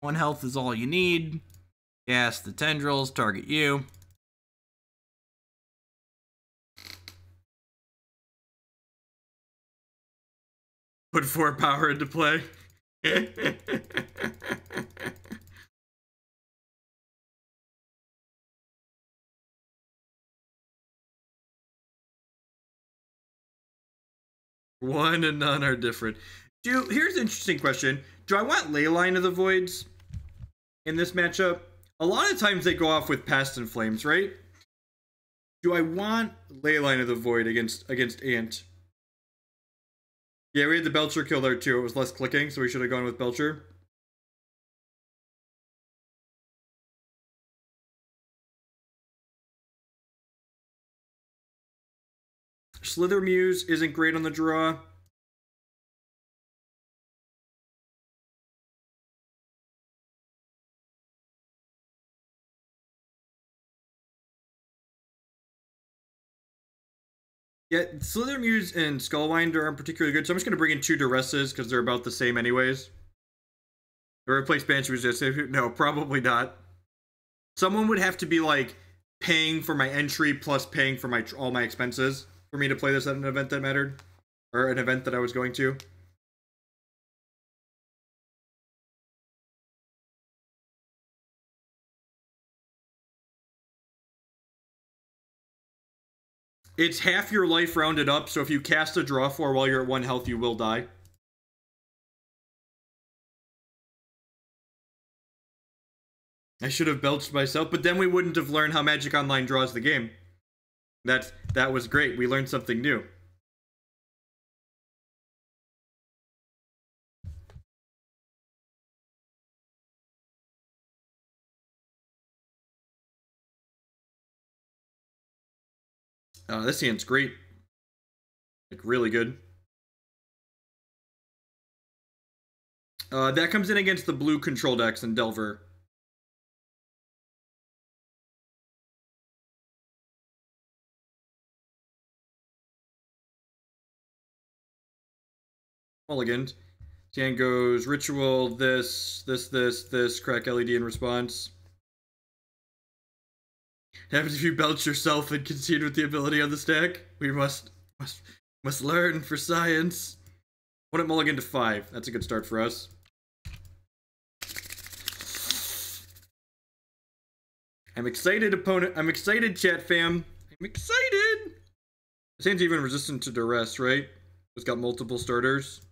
1 health is all you need. Cast the Tendrils, target you. Put 4 power into play. One and none are different. Here's an interesting question. Do I want Leyline of the Voids in this matchup? A lot of times they go off with Past and Flames, right? Do I want Leyline of the Void against Ant? Yeah, we had the Belcher kill there too. It was less clicking, so we should have gone with Belcher. Slithermuse isn't great on the draw. Yeah, Slithermuse and Skullwinder aren't particularly good, so I'm just going to bring in 2 Duresses because they're about the same anyways. Or replace Banshee Resist. No, probably not. Someone would have to be like paying for my entry plus paying for all my expenses for me to play this at an event that mattered. Or an event that I was going to. It's half your life rounded up, so if you cast a draw 4 while you're at 1 health, you will die. I should have belched myself, but then we wouldn't have learned how Magic Online draws the game. That was great. We learned something new. This hand's great. Like, really good. That comes in against the blue control decks and Delver. Mulliganed. Dan goes Ritual, this, crack LED in response. Happens if you belch yourself and concede with the ability on the stack. We must learn for science. Put it mulligan to 5. That's a good start for us. I'm excited, opponent. I'm excited, chat fam. I'm excited. This hand's even resistant to Duress, right? It's got multiple starters.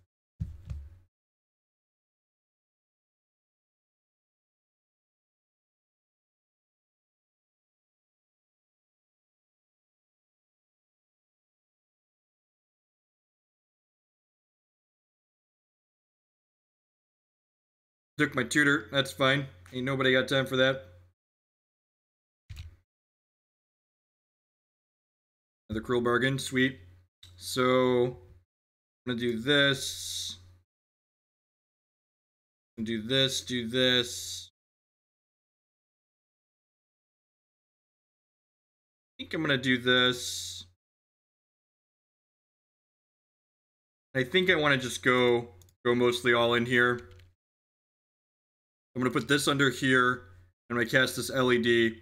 Took my tutor. That's fine. Ain't nobody got time for that. Another cruel bargain. Sweet. So, I'm gonna do this. Do this. Do this. I think I'm gonna do this. I think I want to just go mostly all in here. I'm going to put this under here. I'm going to cast this LED.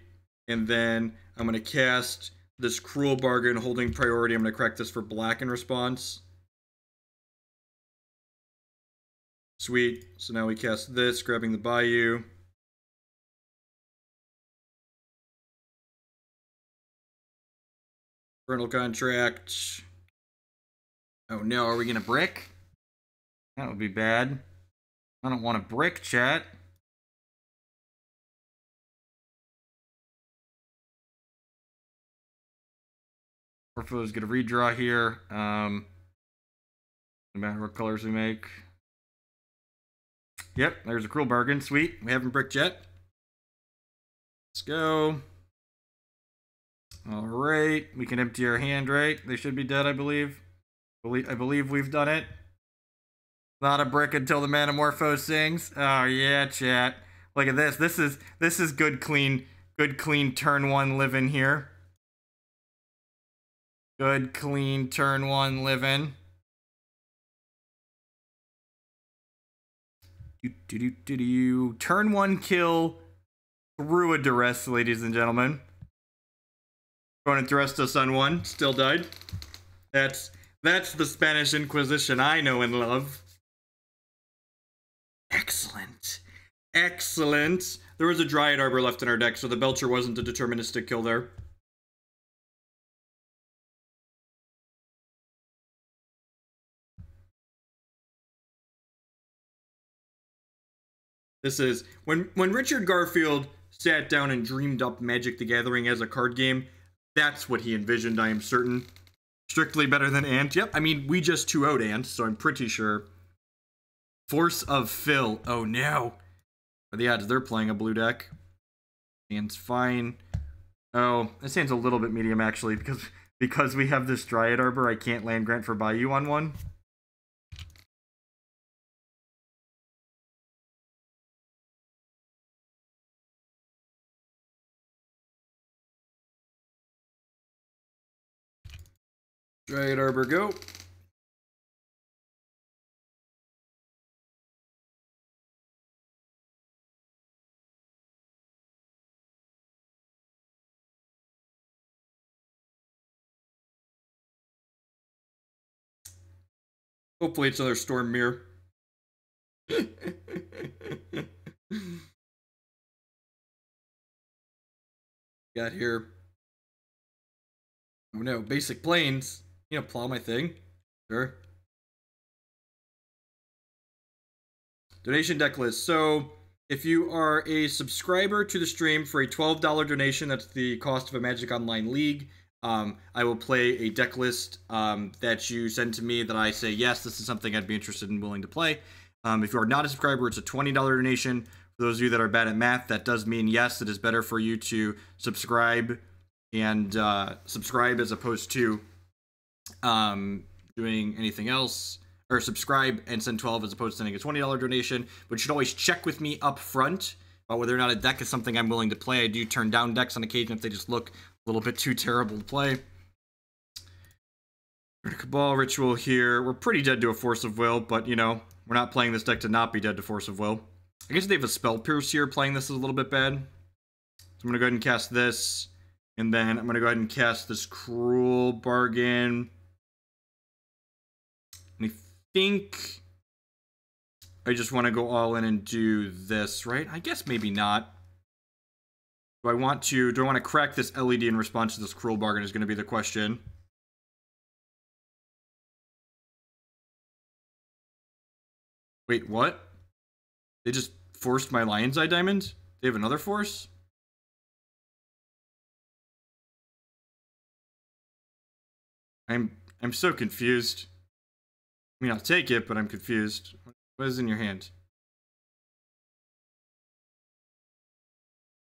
And then I'm going to cast this Cruel Bargain holding priority. I'm going to crack this for black in response. Sweet. So now we cast this, grabbing the Bayou. Infernal Contract. Oh no, are we going to brick? That would be bad. I don't want to brick, chat. Manamorphose is going to redraw here. No matter what colors we make. Yep, there's a Cruel Bargain. Sweet. We haven't bricked yet. Let's go. Alright. We can empty our hand, right? They should be dead, I believe. I believe we've done it. Not a brick until the Manamorphose sings. Oh, yeah, chat. Look at this. This is good, clean turn 1 living here. Good, clean turn 1 living. Turn 1 kill through a Duress, ladies and gentlemen. Opponent Duress us on 1, still died. That's the Spanish Inquisition I know and love. Excellent. Excellent. There was a Dryad Arbor left in our deck, so the Belcher wasn't a deterministic kill there. This is when Richard Garfield sat down and dreamed up Magic the Gathering as a card game, that's what he envisioned, I am certain. Strictly better than Ant. Yep, I mean, we just 2-0'd Ant, so I'm pretty sure. Force of Phil. Oh no. But the odds they're playing a blue deck. Ant's fine. Oh, this hand's a little bit medium actually, because we have this Dryad Arbor, I can't land grant for Bayou on 1. Dryad Arbor, go. Hopefully it's another Storm Mirror. Got here. Oh no, basic planes. You know, plow my thing. Sure. Donation deck list. So if you are a subscriber to the stream for a $12 donation, that's the cost of a Magic Online League, I will play a deck list that you send to me that I say, yes, this is something I'd be interested in willing to play. If you are not a subscriber, it's a $20 donation. For those of you that are bad at math, that does mean, yes, it is better for you to subscribe and subscribe as opposed to doing anything else. Or subscribe and send 12 as opposed to sending a $20 donation. But you should always check with me up front about whether or not a deck is something I'm willing to play. I do turn down decks on occasion if they just look a little bit too terrible to play. Cabal Ritual here. We're pretty dead to a Force of Will, but, you know, we're not playing this deck to not be dead to Force of Will. I guess they have a Spell Pierce here. Playing this is a little bit bad. So I'm going to go ahead and cast this. And then I'm going to go ahead and cast this Cruel Bargain. And I think I just want to go all in and do this, right? I guess maybe not. Do I want to crack this LED in response to this Cruel Bargain is going to be the question. Wait, what? They just forced my Lion's Eye Diamond? They have another force? I'm so confused. I mean, I'll take it, but I'm confused. What is in your hand?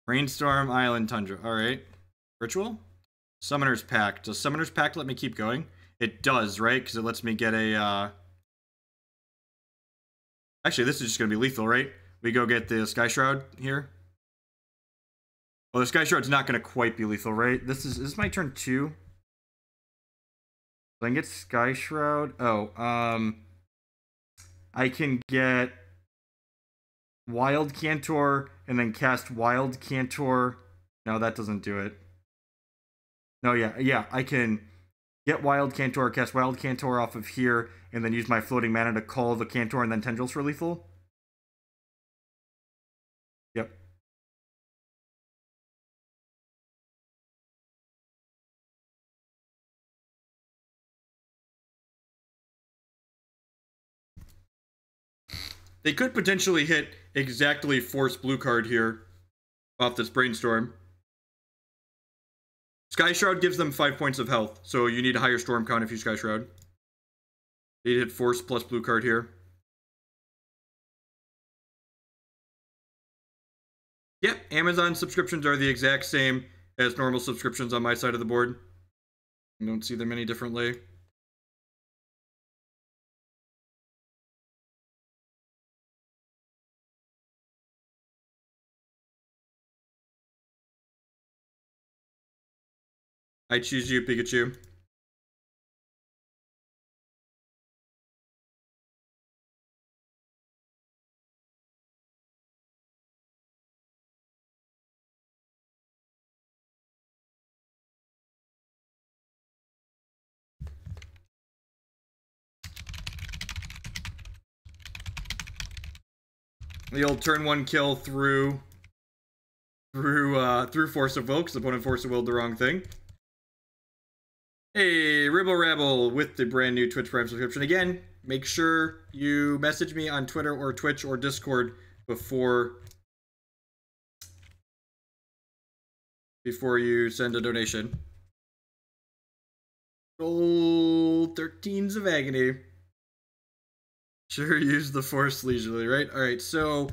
Rainstorm, Island, Tundra. Alright. Ritual? Summoner's Pact. Does Summoner's Pact let me keep going? It does, right? Because it lets me get a, Actually, this is just going to be lethal, right? We go get the Skyshroud here. Well, the Skyshroud's not going to quite be lethal, right? This is my turn 2. So I can get Skyshroud. Oh, I can get Wild Cantor and then cast Wild Cantor. No, that doesn't do it. No, yeah, I can get Wild Cantor, cast Wild Cantor off of here, and then use my floating mana to call the Cantor and then Tendrils for lethal. Yep. They could potentially hit exactly Force Blue card here off this Brainstorm. Skyshroud gives them 5 points of health, so you need a higher Storm count if you Skyshroud. They hit Force plus Blue card here. Yep, Amazon subscriptions are the exact same as normal subscriptions on my side of the board. I don't see them any differently. I choose you, Pikachu. The old turn 1 kill through Force of Will, because opponent Force of Willed the wrong thing. Hey, Ribble Rabble with the brand new Twitch Prime subscription. Again, make sure you message me on Twitter or Twitch or Discord before you send a donation. Gold 13s of Agony. Sure, use the Force leisurely, right? Alright, so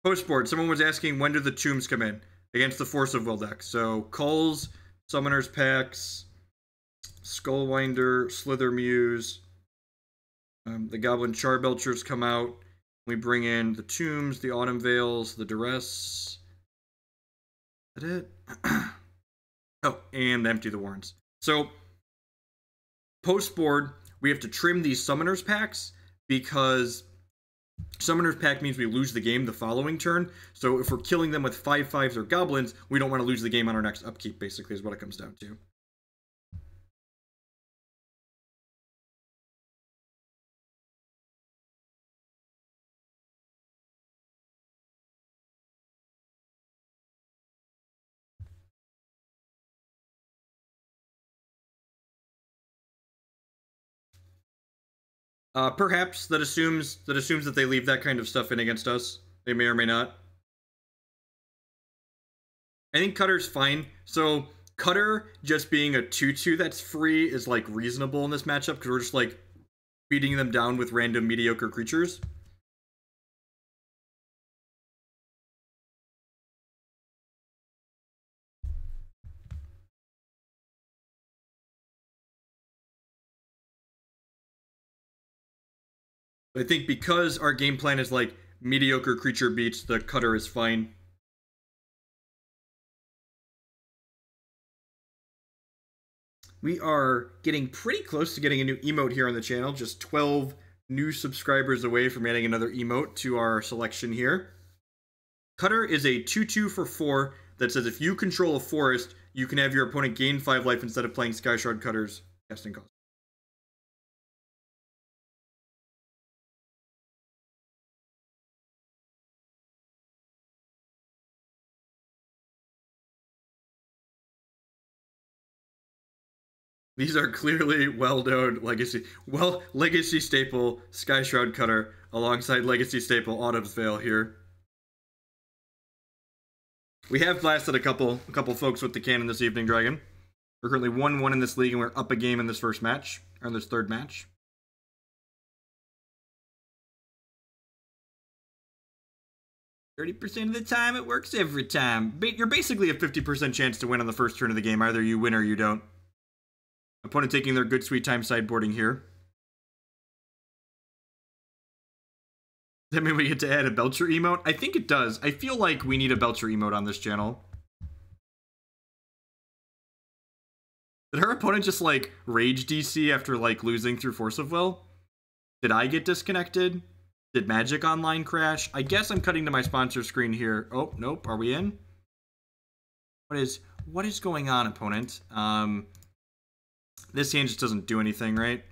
postboard. Someone was asking, when do the tombs come in against the Force of Will deck? So Culls, Summoner's Pacts, Skullwinder, Slithermuse, the Goblin Charbelchers come out. We bring in the Tombs, the Autumn Veils, the Duress. Is that it? Oh, and empty the Warrens. So, post board, we have to trim these Summoner's Pacts because Summoner's Pact means we lose the game the following turn. So if we're killing them with 5/5s or Goblins, we don't want to lose the game on our next upkeep, basically, is what it comes down to. Perhaps that assumes that they leave that kind of stuff in against us. They may or may not. I think Cutter's fine. So Cutter just being a 2/2 that's free is like reasonable in this matchup because we're just like beating them down with random mediocre creatures. I think because our game plan is like mediocre creature beats, the Cutter is fine. We are getting pretty close to getting a new emote here on the channel. Just 12 new subscribers away from adding another emote to our selection here. Cutter is a 2/2 for 4 that says if you control a forest, you can have your opponent gain 5 life instead of playing Skyshroud Cutter's casting cost. These are clearly well-known legacy staple Skyshroud Cutter alongside legacy staple Autumn's Veil here. We have blasted a couple folks with the cannon this evening, Dragon. We're currently 1-1 in this league, and we're up a game in this first match, or in this third match. "30% of the time, it works every time." You're basically a 50% chance to win on the first turn of the game. Either you win or you don't. Opponent taking their good sweet time sideboarding here. Does that mean we get to add a Belcher emote? I think it does. I feel like we need a Belcher emote on this channel. Did her opponent just, like, rage DC after, like, losing through Force of Will? Did I get disconnected? Did Magic Online crash? I guess I'm cutting to my sponsor screen here. Oh, nope. Are we in? What is going on, opponent? This hand just doesn't do anything, right?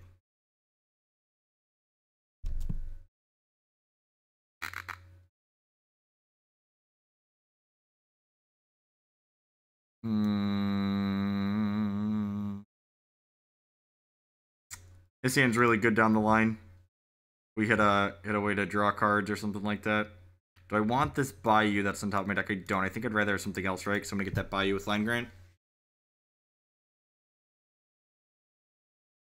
This hand's really good down the line. We hit a way to draw cards or something like that. Do I want this Bayou that's on top of my deck? I don't. I think I'd rather have something else, right? So I'm gonna get that Bayou with Line Grant.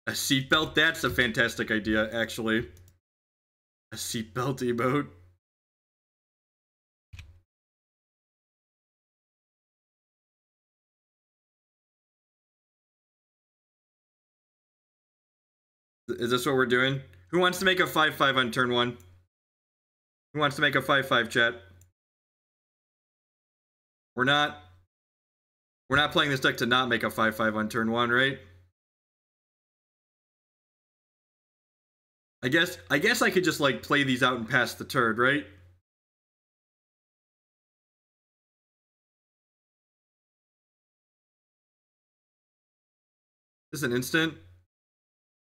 A seatbelt? That's a fantastic idea, actually. A seatbelt emote. Is this what we're doing? Who wants to make a 5/5 on turn 1? Who wants to make a 5/5, chat? We're not playing this deck to not make a 5/5 on turn 1, right? I guess I could just, like, play these out and pass the turn, right? This is an instant.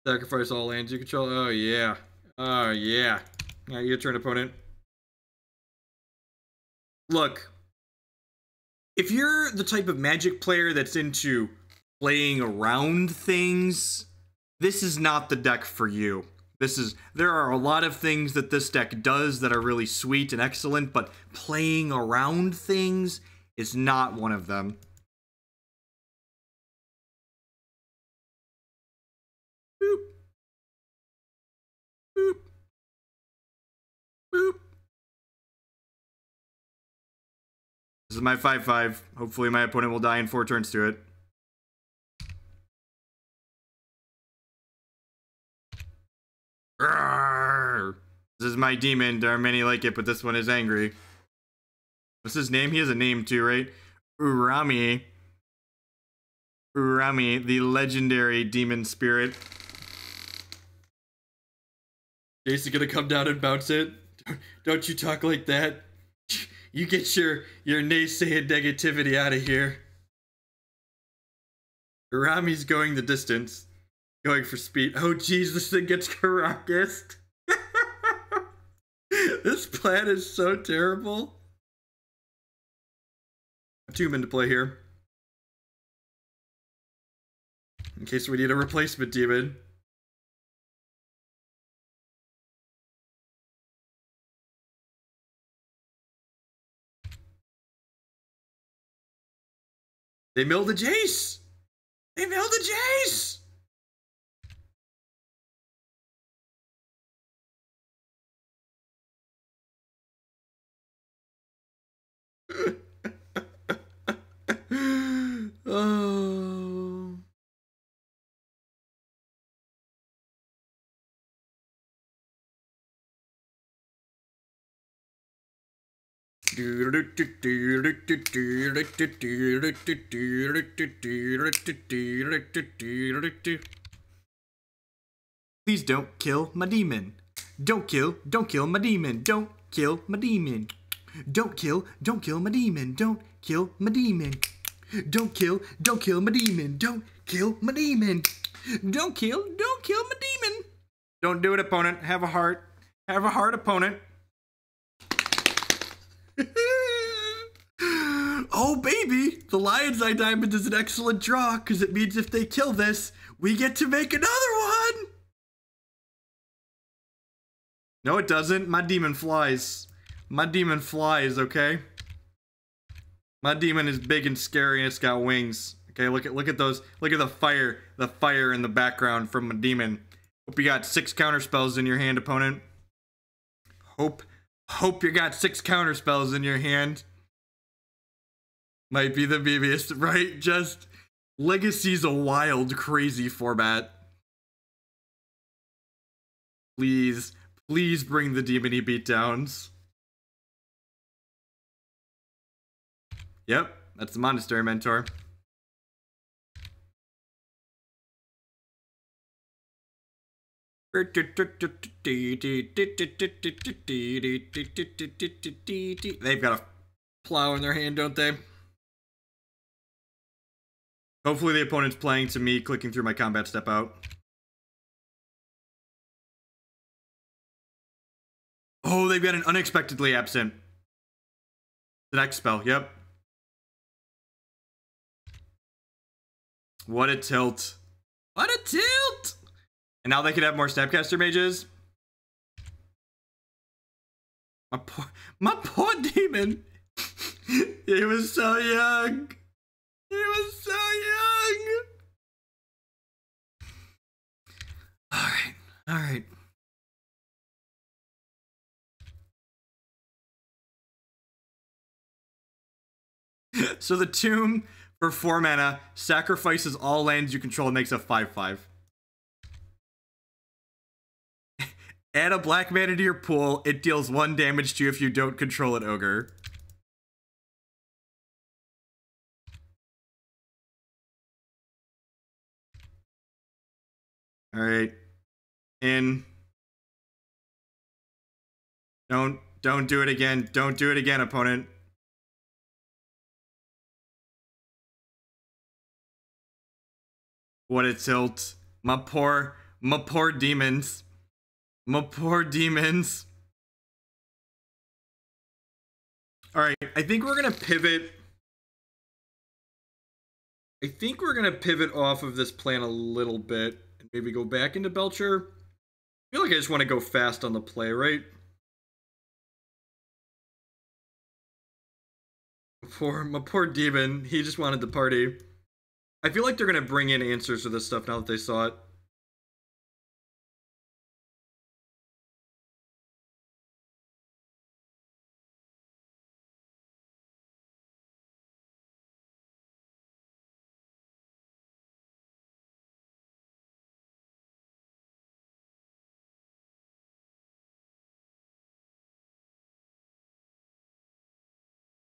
Sacrifice all lands you control. Oh, yeah. Oh, yeah. Yeah, your turn, opponent. Look, if you're the type of Magic player that's into playing around things, this is not the deck for you. There are a lot of things that this deck does that are really sweet and excellent, but playing around things is not one of them. Boop. Boop. Boop. This is my 5/5. Hopefully my opponent will die in 4 turns to it. Arrgh. This is my demon. There are many like it, but this one is angry. What's his name? He has a name too, right? Urami. Urami, the legendary demon spirit. Jason gonna come down and bounce it? Don't you talk like that. You get your naysaying negativity out of here. Urami's going the distance. Going for speed. Oh jeez, this thing gets Caracased. This plan is so terrible. Tomb into play here. In case we need a replacement demon. They milled a Jace! They milled a Jace! Oh. Please don't kill my demon. Don't kill my demon. Don't kill my demon. Don't kill my demon. Don't kill my demon. Don't kill my demon. Don't kill my demon. Don't kill my demon. Don't do it, opponent. Have a heart. Have a heart, opponent. Oh, baby. The Lion's Eye Diamond is an excellent draw because it means if they kill this, we get to make another one. No, it doesn't. My demon flies. My demon flies, okay? My demon is big and scary and it's got wings. Okay, look at those. Look at the fire in the background from my demon. Hope you got 6 counter spells in your hand, opponent. Hope you got 6 counter spells in your hand. Might be the BBest, right? Just Legacy's a wild, crazy format. Please bring the demony beatdowns. Yep, that's the Monastery Mentor. They've got a plow in their hand, don't they? Hopefully the opponent's playing to me clicking through my combat step out. Oh, they've got an unexpectedly absent. The next spell, yep. What a tilt. What a tilt! And now they could have more Snapcaster mages. My poor demon. He was so young. He was so young. All right. So the Tomb for 4 mana sacrifices all lands you control and makes a 5/5. Add a black mana to your pool. It deals 1 damage to you if you don't control an ogre. All right. In. Don't do it again. Don't do it again, opponent. What a tilt. My poor demons. My poor demons. All right, I think we're gonna pivot. I think we're gonna pivot off of this plan a little bit and maybe go back into Belcher. I feel like I just want to go fast on the play, right? My poor demon. He just wanted to party. I feel like they're gonna bring in answers to this stuff now that they saw it.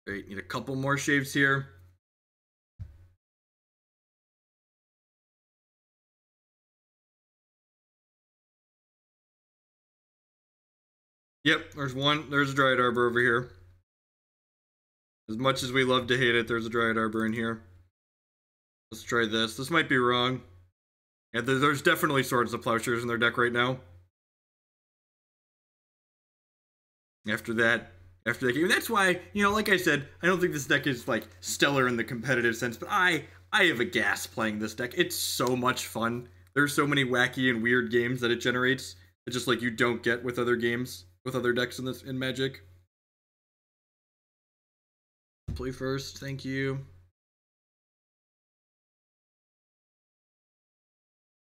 Great, need a couple more shaves here. Yep, there's one. There's a Dryad Arbor over here. As much as we love to hate it, there's a Dryad Arbor in here. Let's try this. This might be wrong. Yeah, there's definitely Swords of Plowshares in their deck right now. After that game. That's why, you know, like I said, I don't think this deck is, like, stellar in the competitive sense, but I have a gas playing this deck. It's so much fun. There's so many wacky and weird games that it generates. It's just, like, you don't get with other games, with other decks in Magic. Play first, thank you.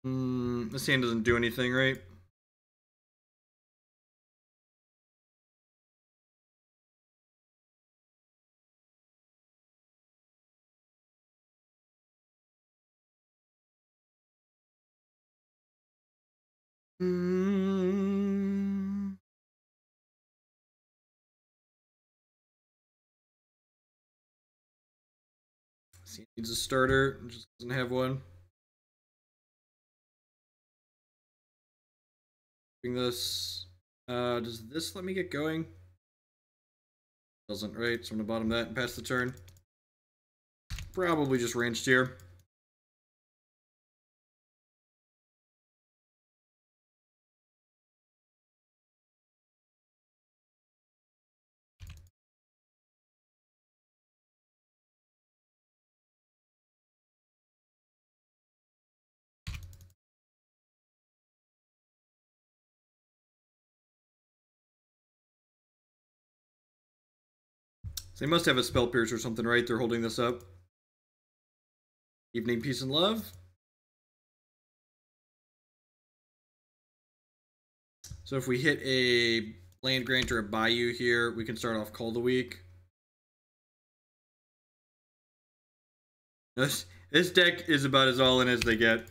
This hand doesn't do anything, right? See, it needs a starter, it just doesn't have one. This. Does this let me get going? Doesn't, right? So I'm gonna bottom that and pass the turn. Probably just ranched here. So they must have a Spell Pierce or something, right? They're holding this up. Evening, peace, and love. So if we hit a Land Grant or a Bayou here, we can start off Culling the Weak. This deck is about as all in as they get.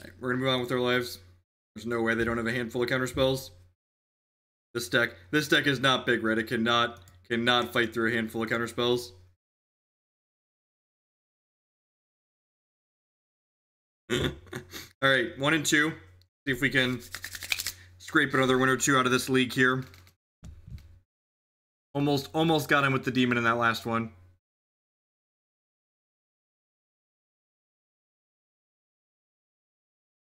Alright, we're gonna move on with our lives. There's no way they don't have a handful of counter spells. This deck is not big red. It cannot fight through a handful of counter spells. Alright, 1 and 2. See if we can scrape another win or two out of this league here. Almost got him with the demon in that last one.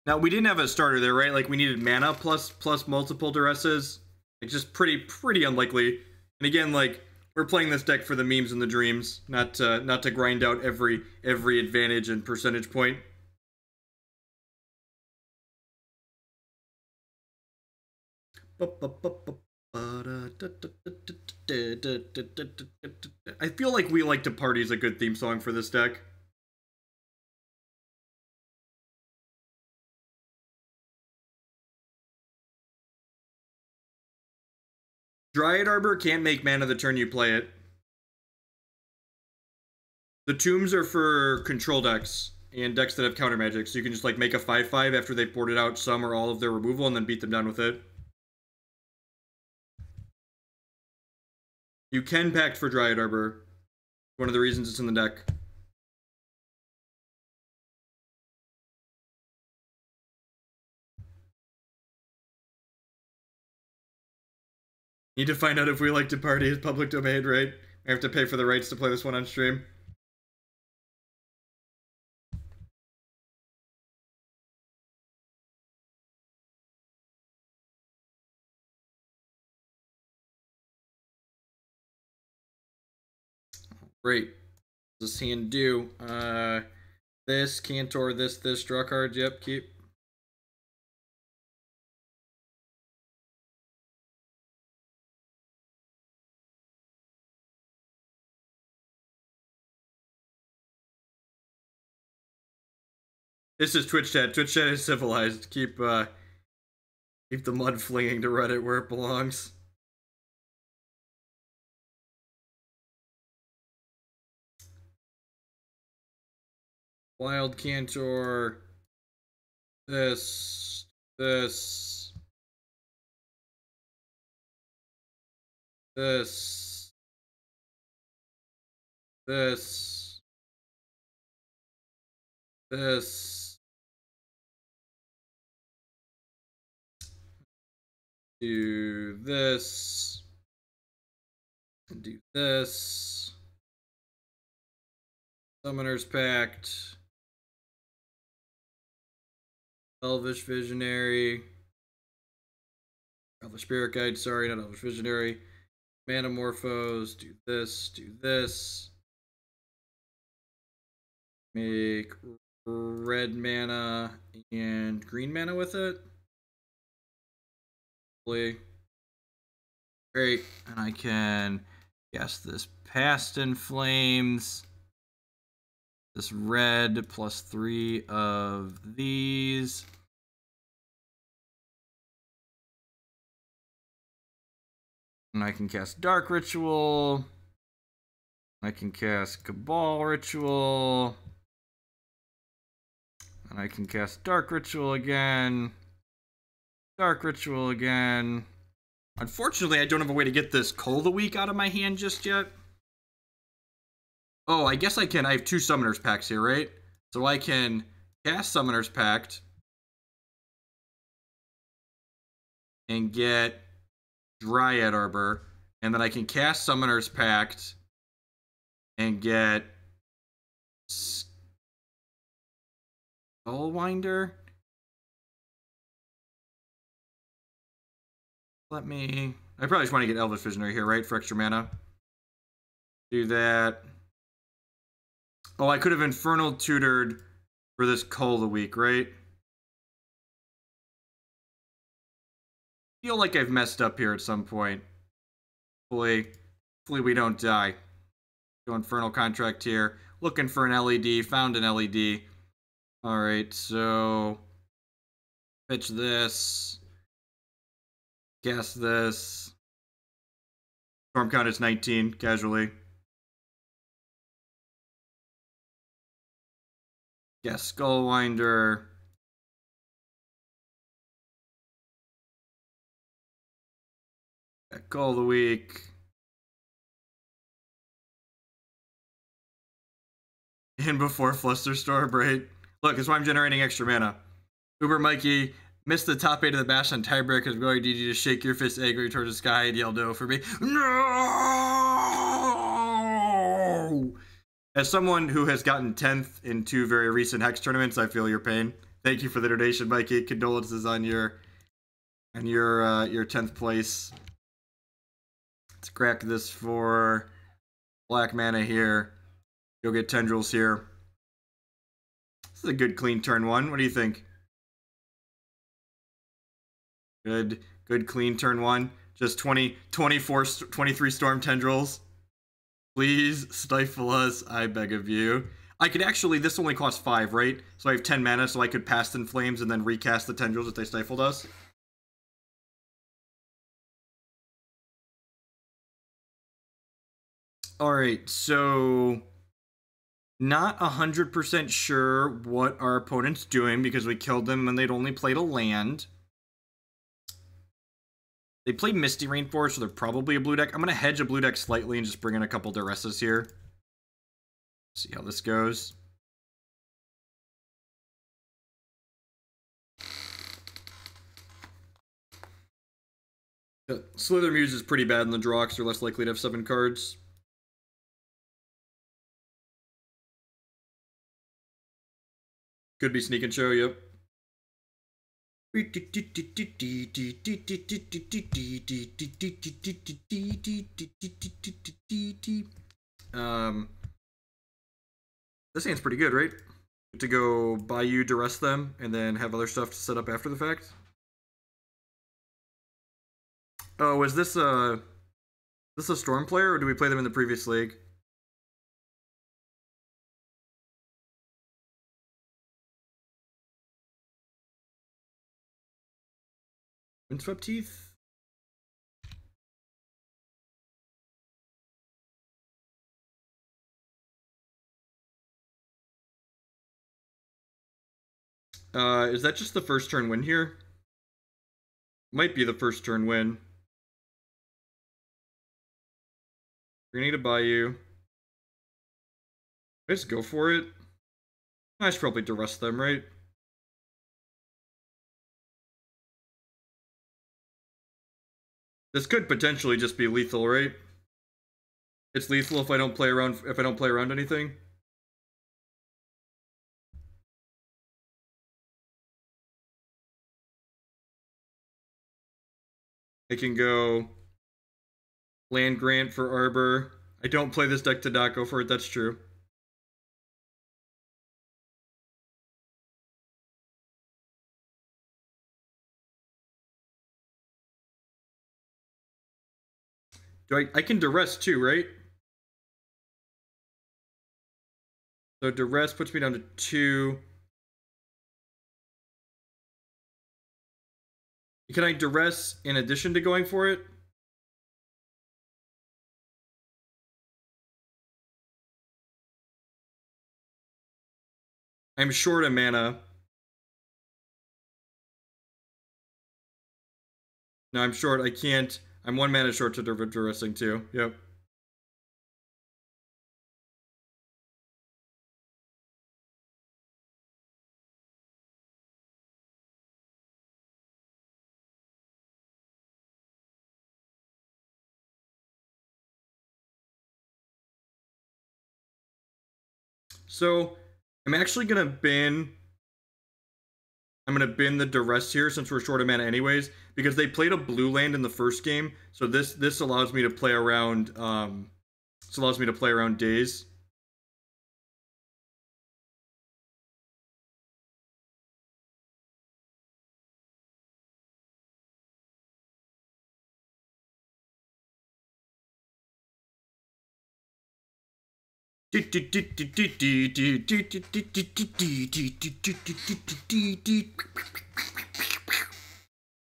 Now, we didn't have a starter there, right? Like, we needed mana plus multiple Duresses. It's just pretty unlikely. And again, like, we're playing this deck for the memes and the dreams, not to grind out every advantage and percentage point. I feel like We Like to Party is a good theme song for this deck. Dryad Arbor can't make mana the turn you play it. The tombs are for control decks and decks that have counter magic, so you can just like make a 5/5 after they've boarded out some or all of their removal and then beat them down with it. You can Pact for Dryad Arbor. One of the reasons it's in the deck. Need to find out if We Like to Party is public domain, right? I have to pay for the rights to play this one on stream. Great. What does this hand do? This, Cantor, this, draw cards. Yep, keep. This is Twitch chat. Twitch chat is civilized. Keep the mud flinging to Reddit where it belongs. Wild Cantor. This. This. This. This. This. Do this. And do this. Summoner's Pact. Elvish Visionary. Elvish Spirit Guide, sorry, not Elvish Visionary. Manamorphose, do this, do this. Make red mana and green mana with it. Great, and I can guess this Past in Flames. This red +3 of these. And I can cast Dark Ritual. I can cast Cabal Ritual. And I can cast Dark Ritual again. Dark Ritual again. Unfortunately, I don't have a way to get this Culling the Weak out of my hand just yet. Oh, I guess I can. I have 2 Summoner's Pacts here, right? So I can cast Summoner's Pact and get Dryad Arbor, and then I can cast Summoner's Pact and get Skullwinder. I probably just want to get Elvish Visionary here, right? For extra mana. Do that. Oh, I could have Infernal Tutored for this Culling the Weak, right? Feel like I've messed up here at some point. Hopefully we don't die. Go Infernal Contract here. Looking for an LED. Found an LED. Alright, so pitch this. Cast this. Storm count is 19, casually. Yes, Skullwinder. Culling the Weak. And before Flusterstorm, right? Look, that's why I'm generating extra mana. Uber Mikey, missed the top 8 of the bash on tiebreak because I'm going to need you to shake your fist angry towards the sky and yell no for me. No! As someone who has gotten 10th in 2 very recent Hex tournaments, I feel your pain. Thank you for the donation, Mikey. Condolences on your 10th place. Let's crack this for black mana here. Go get Tendrils here. This is a good clean turn 1. What do you think? Good clean turn 1. Just 23 Storm Tendrils. Please stifle us, I beg of you. I could actually, this only costs 5, right? So I have 10 mana, so I could Past in Flames and then recast the Tendrils if they stifled us. Alright, so not 100% sure what our opponent's doing because we killed them and they'd only played a land. They played Misty Rainforest, so they're probably a blue deck. I'm going to hedge a blue deck slightly and just bring in a couple Duresses here. See how this goes. Slithermuse is pretty bad in the draw because they're less likely to have 7 cards. Could be Sneak and Show, yep. This hand's pretty good, right? To go Bayou, Duress them, and then have other stuff to set up after the fact. Oh, is this a Storm player, or do we play them in the previous league? Windswept Teeth? Is that just the first turn win here? Might be the first turn win. We're gonna need a Bayou. Let's go for it. I should probably Duress them, right? This could potentially just be lethal, right? It's lethal if I don't play around anything. I can go Land Grant for Arbor. I don't play this deck to not go for it, that's true. I can Duress too, right? So Duress puts me down to 2. Can I Duress in addition to going for it? I'm short a mana. No, I'm short. I can't. I'm 1 mana short to Duressing too. Yep. So, I'm actually gonna bin... I'm gonna bin the Duress here since we're short of mana anyways, because they played a blue land in the first game, so this allows me to play around days.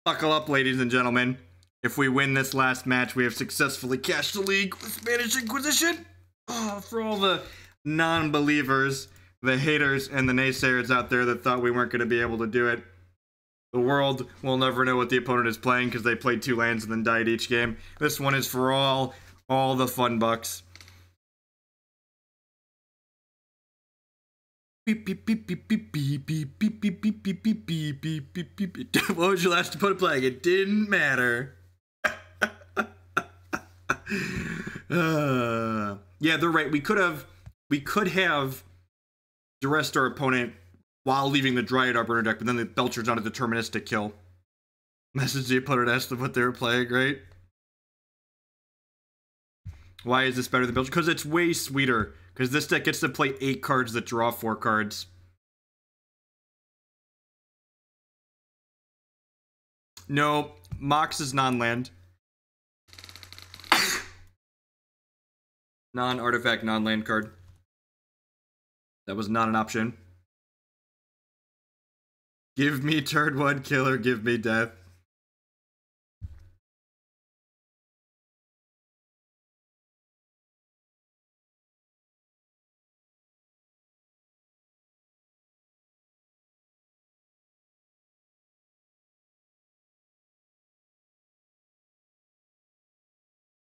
Buckle up, ladies and gentlemen. If we win this last match, we have successfully cashed the league with Spanish Inquisition. Oh, for all the non-believers, the haters, and the naysayers out there that thought we weren't going to be able to do it. The world will never know what the opponent is playing because they played 2 lands and then died each game. This one is for all the fun bucks. Beep beep beep beep beep beep beep beep beep beep beep beep beep beep beep beep beep. What was your last opponent playing? It didn't matter. Yeah, they're right. We could have Duressed our opponent while leaving the Dryad Arbor deck, but then the Belcher's on a deterministic kill. Message the opponent, asked them what they were playing, right? Why is this better than Belcher? Because it's way sweeter. Because this deck gets to play 8 cards that draw 4 cards. No, Mox is non-land. Non-artifact, non-land card. That was not an option. Give me turn 1 killer, give me death.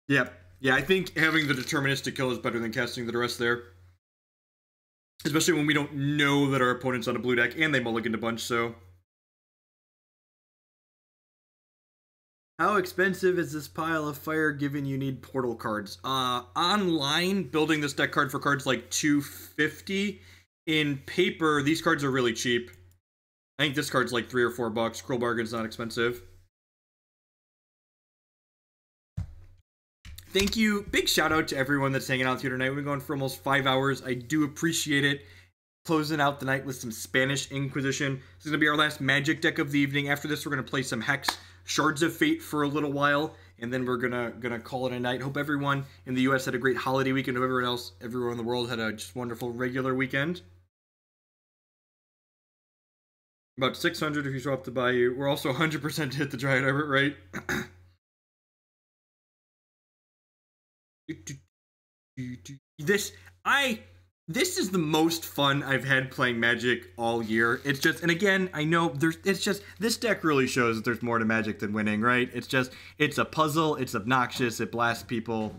Yep. Yeah, I think having the deterministic kill is better than casting the Duress there. Especially when we don't know that our opponent's on a blue deck and they mulliganed a bunch, so... How expensive is this pile of fire given you need portal cards? Online, building this deck card for cards like $250. In paper, these cards are really cheap. I think this card's like $3 or $4. Cruel Bargain's not expensive. Thank you. Big shout out to everyone that's hanging out here tonight. We've been going for almost 5 hours. I do appreciate it. Closing out the night with some Spanish Inquisition. This is going to be our last Magic deck of the evening. After this, we're going to play some Hex Shards of Fate for a little while, and then we're gonna call it a night. Hope everyone in the U.S. had a great holiday weekend. Hope everyone in the world had a just wonderful regular weekend. About 600 if you swap the Bayou. We're also 100% to hit the Dryad Arbor, right? This is the most fun I've had playing Magic all year. It's just, and again, I know this deck really shows that there's more to Magic than winning, right? It's a puzzle, it's obnoxious, it blasts people.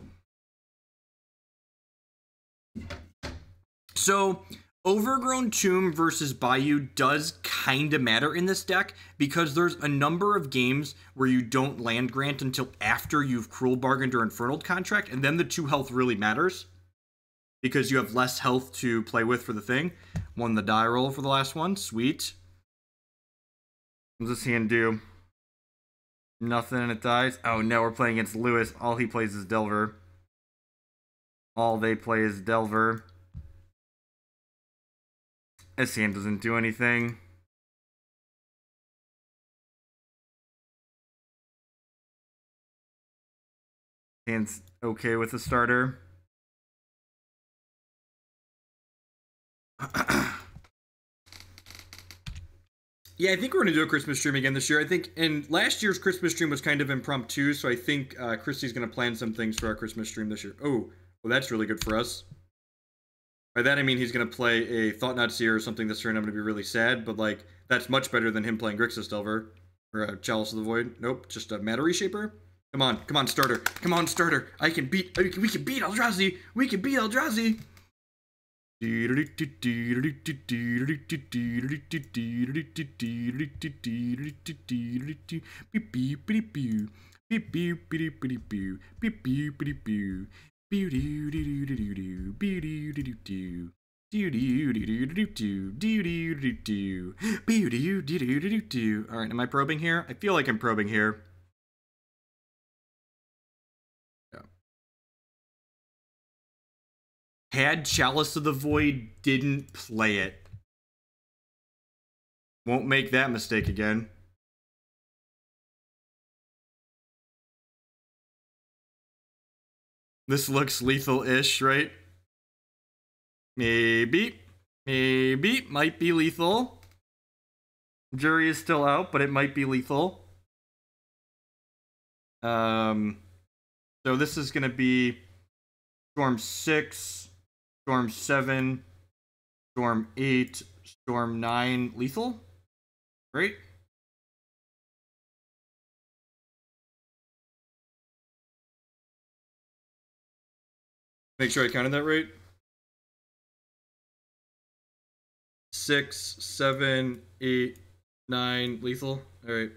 So, Overgrown Tomb versus Bayou does kind of matter in this deck because there's a number of games where you don't land grant until after you've Cruel Bargained or Infernal Contract, and then the 2 health really matters. Because you have less health to play with for the thing. Won the die roll for the last one. Sweet. What does this hand do? Nothing and it dies. Oh no, we're playing against Lewis. All he plays is Delver. All they play is Delver. This hand doesn't do anything. Hand's okay with the starter. Yeah, I think we're going to do a Christmas stream again this year. I think, and last year's Christmas stream was kind of impromptu, so I think Christy's going to plan some things for our Christmas stream this year. Oh, well, that's really good for us. By that, I mean he's going to play a Thought Not Seer or something this turn. I'm going to be really sad, but, like, that's much better than him playing Grixis Delver. Or a Chalice of the Void. Nope, just a Matter Reshaper. Come on, starter. Come on, starter. We can beat Eldrazi. We can beat Eldrazi. Alright, am I probing here? I feel like I'm probing here. Had Chalice of the Void, didn't play it. Won't make that mistake again. This looks lethal-ish, right? Maybe. Might be lethal. Jury is still out, but it might be lethal. So this is going to be Storm 6, Storm 7, Storm 8, Storm 9, lethal? Right? Make sure I counted that right. 6, 7, 8, 9, lethal. All right.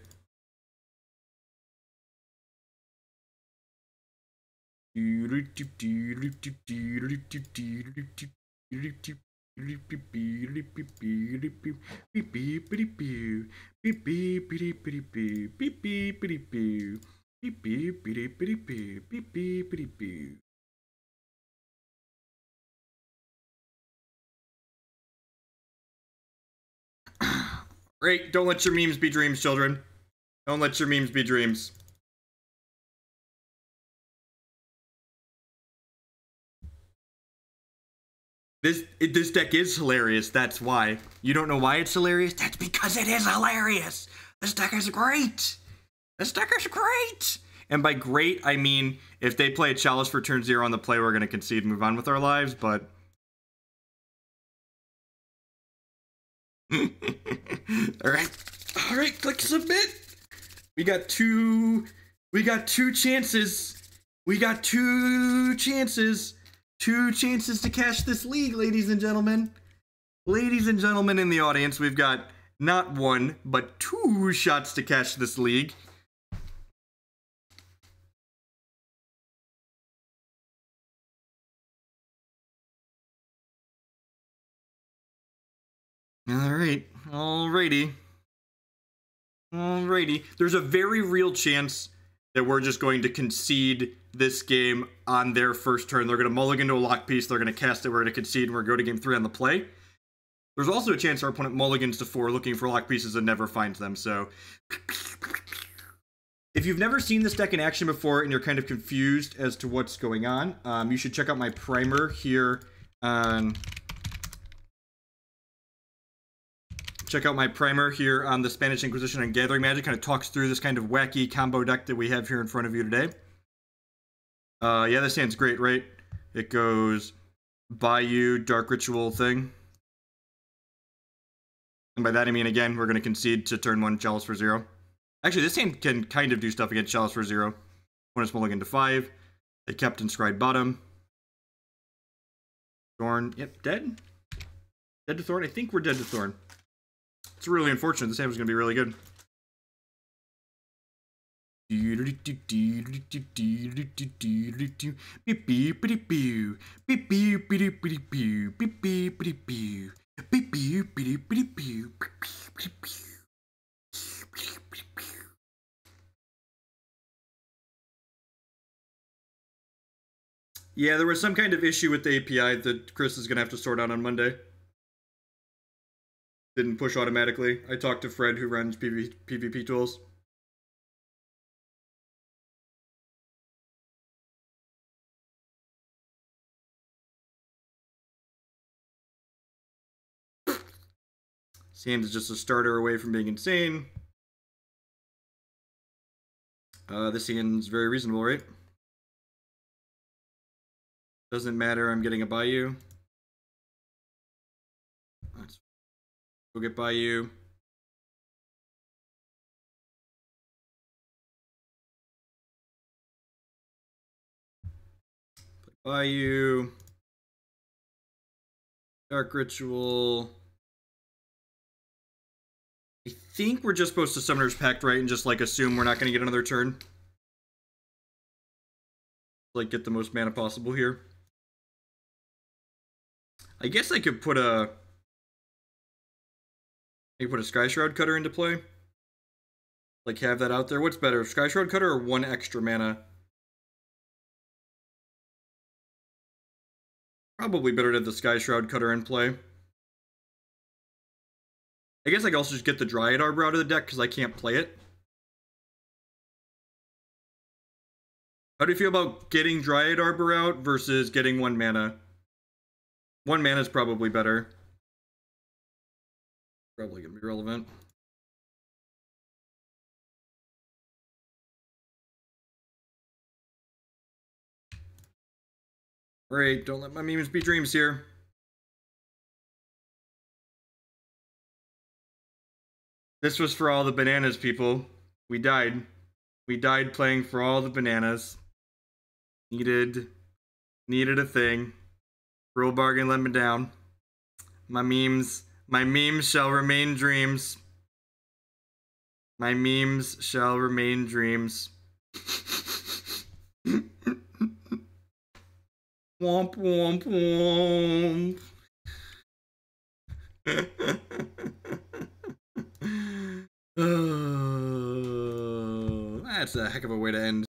Great, don't let your memes be dreams, children. Don't let your memes be dreams. This deck is hilarious, that's why. You don't know why it's hilarious? That's because it is hilarious! This deck is great! This deck is great! And by great, I mean, if they play a Chalice for turn 0 on the play, we're gonna concede and move on with our lives, but... Alright, click submit! We got two chances! We got two chances! 2 chances to cash this league, ladies and gentlemen. Ladies and gentlemen in the audience, we've got not 1, but 2 shots to cash this league. Alrighty. There's a very real chance that we're just going to concede this game on their first turn. They're going to mulligan to a lock piece, they're going to cast it, we're going to concede, and we're going to go to game 3 on the play. There's also a chance our opponent mulligans to 4 looking for lock pieces and never finds them, so... If you've never seen this deck in action before and you're kind of confused as to what's going on, you should check out my primer here on... Check out my primer here on the Spanish Inquisition and Gathering Magic. Kind of talks through this kind of wacky combo deck that we have here in front of you today. Yeah, this hand's great, right? It goes Bayou, Dark Ritual thing. And by that I mean, again, we're going to concede to turn 1 Chalice for 0. Actually, this hand can kind of do stuff against Chalice for 0. When it's mulligan to 5. They kept inscribed bottom. Thorn. Yep, dead. Dead to Thorn. I think we're dead to Thorn. It's really unfortunate. This hand was going to be really good. Yeah, there was some kind of issue with the API that Chris is going to have to sort out on Monday. Didn't push automatically. I talked to Fred, who runs PvP tools. This hand is just a starter away from being insane. This hand's very reasonable, right? Doesn't matter, I'm getting a Bayou. Let's go get Bayou. Play Bayou. Dark Ritual. I think we're just supposed to Summoner's Pact, right? And just like assume we're not going to get another turn. Like get the most mana possible here. I guess I could put a... Skyshroud Cutter into play. Like, have that out there. What's better, Skyshroud Cutter or 1 extra mana? Probably better to have the Skyshroud Cutter in play. I guess I could also just get the Dryad Arbor out of the deck because I can't play it. How do you feel about getting Dryad Arbor out versus getting 1 mana? 1 mana is probably better. Probably gonna be relevant. Alright, don't let my memes be dreams here. This was for all the bananas, people. We died. We died playing for all the bananas. Needed a thing. Real bargain let me down. My memes shall remain dreams. My memes shall remain dreams. Womp womp womp. Oh, that's a heck of a way to end.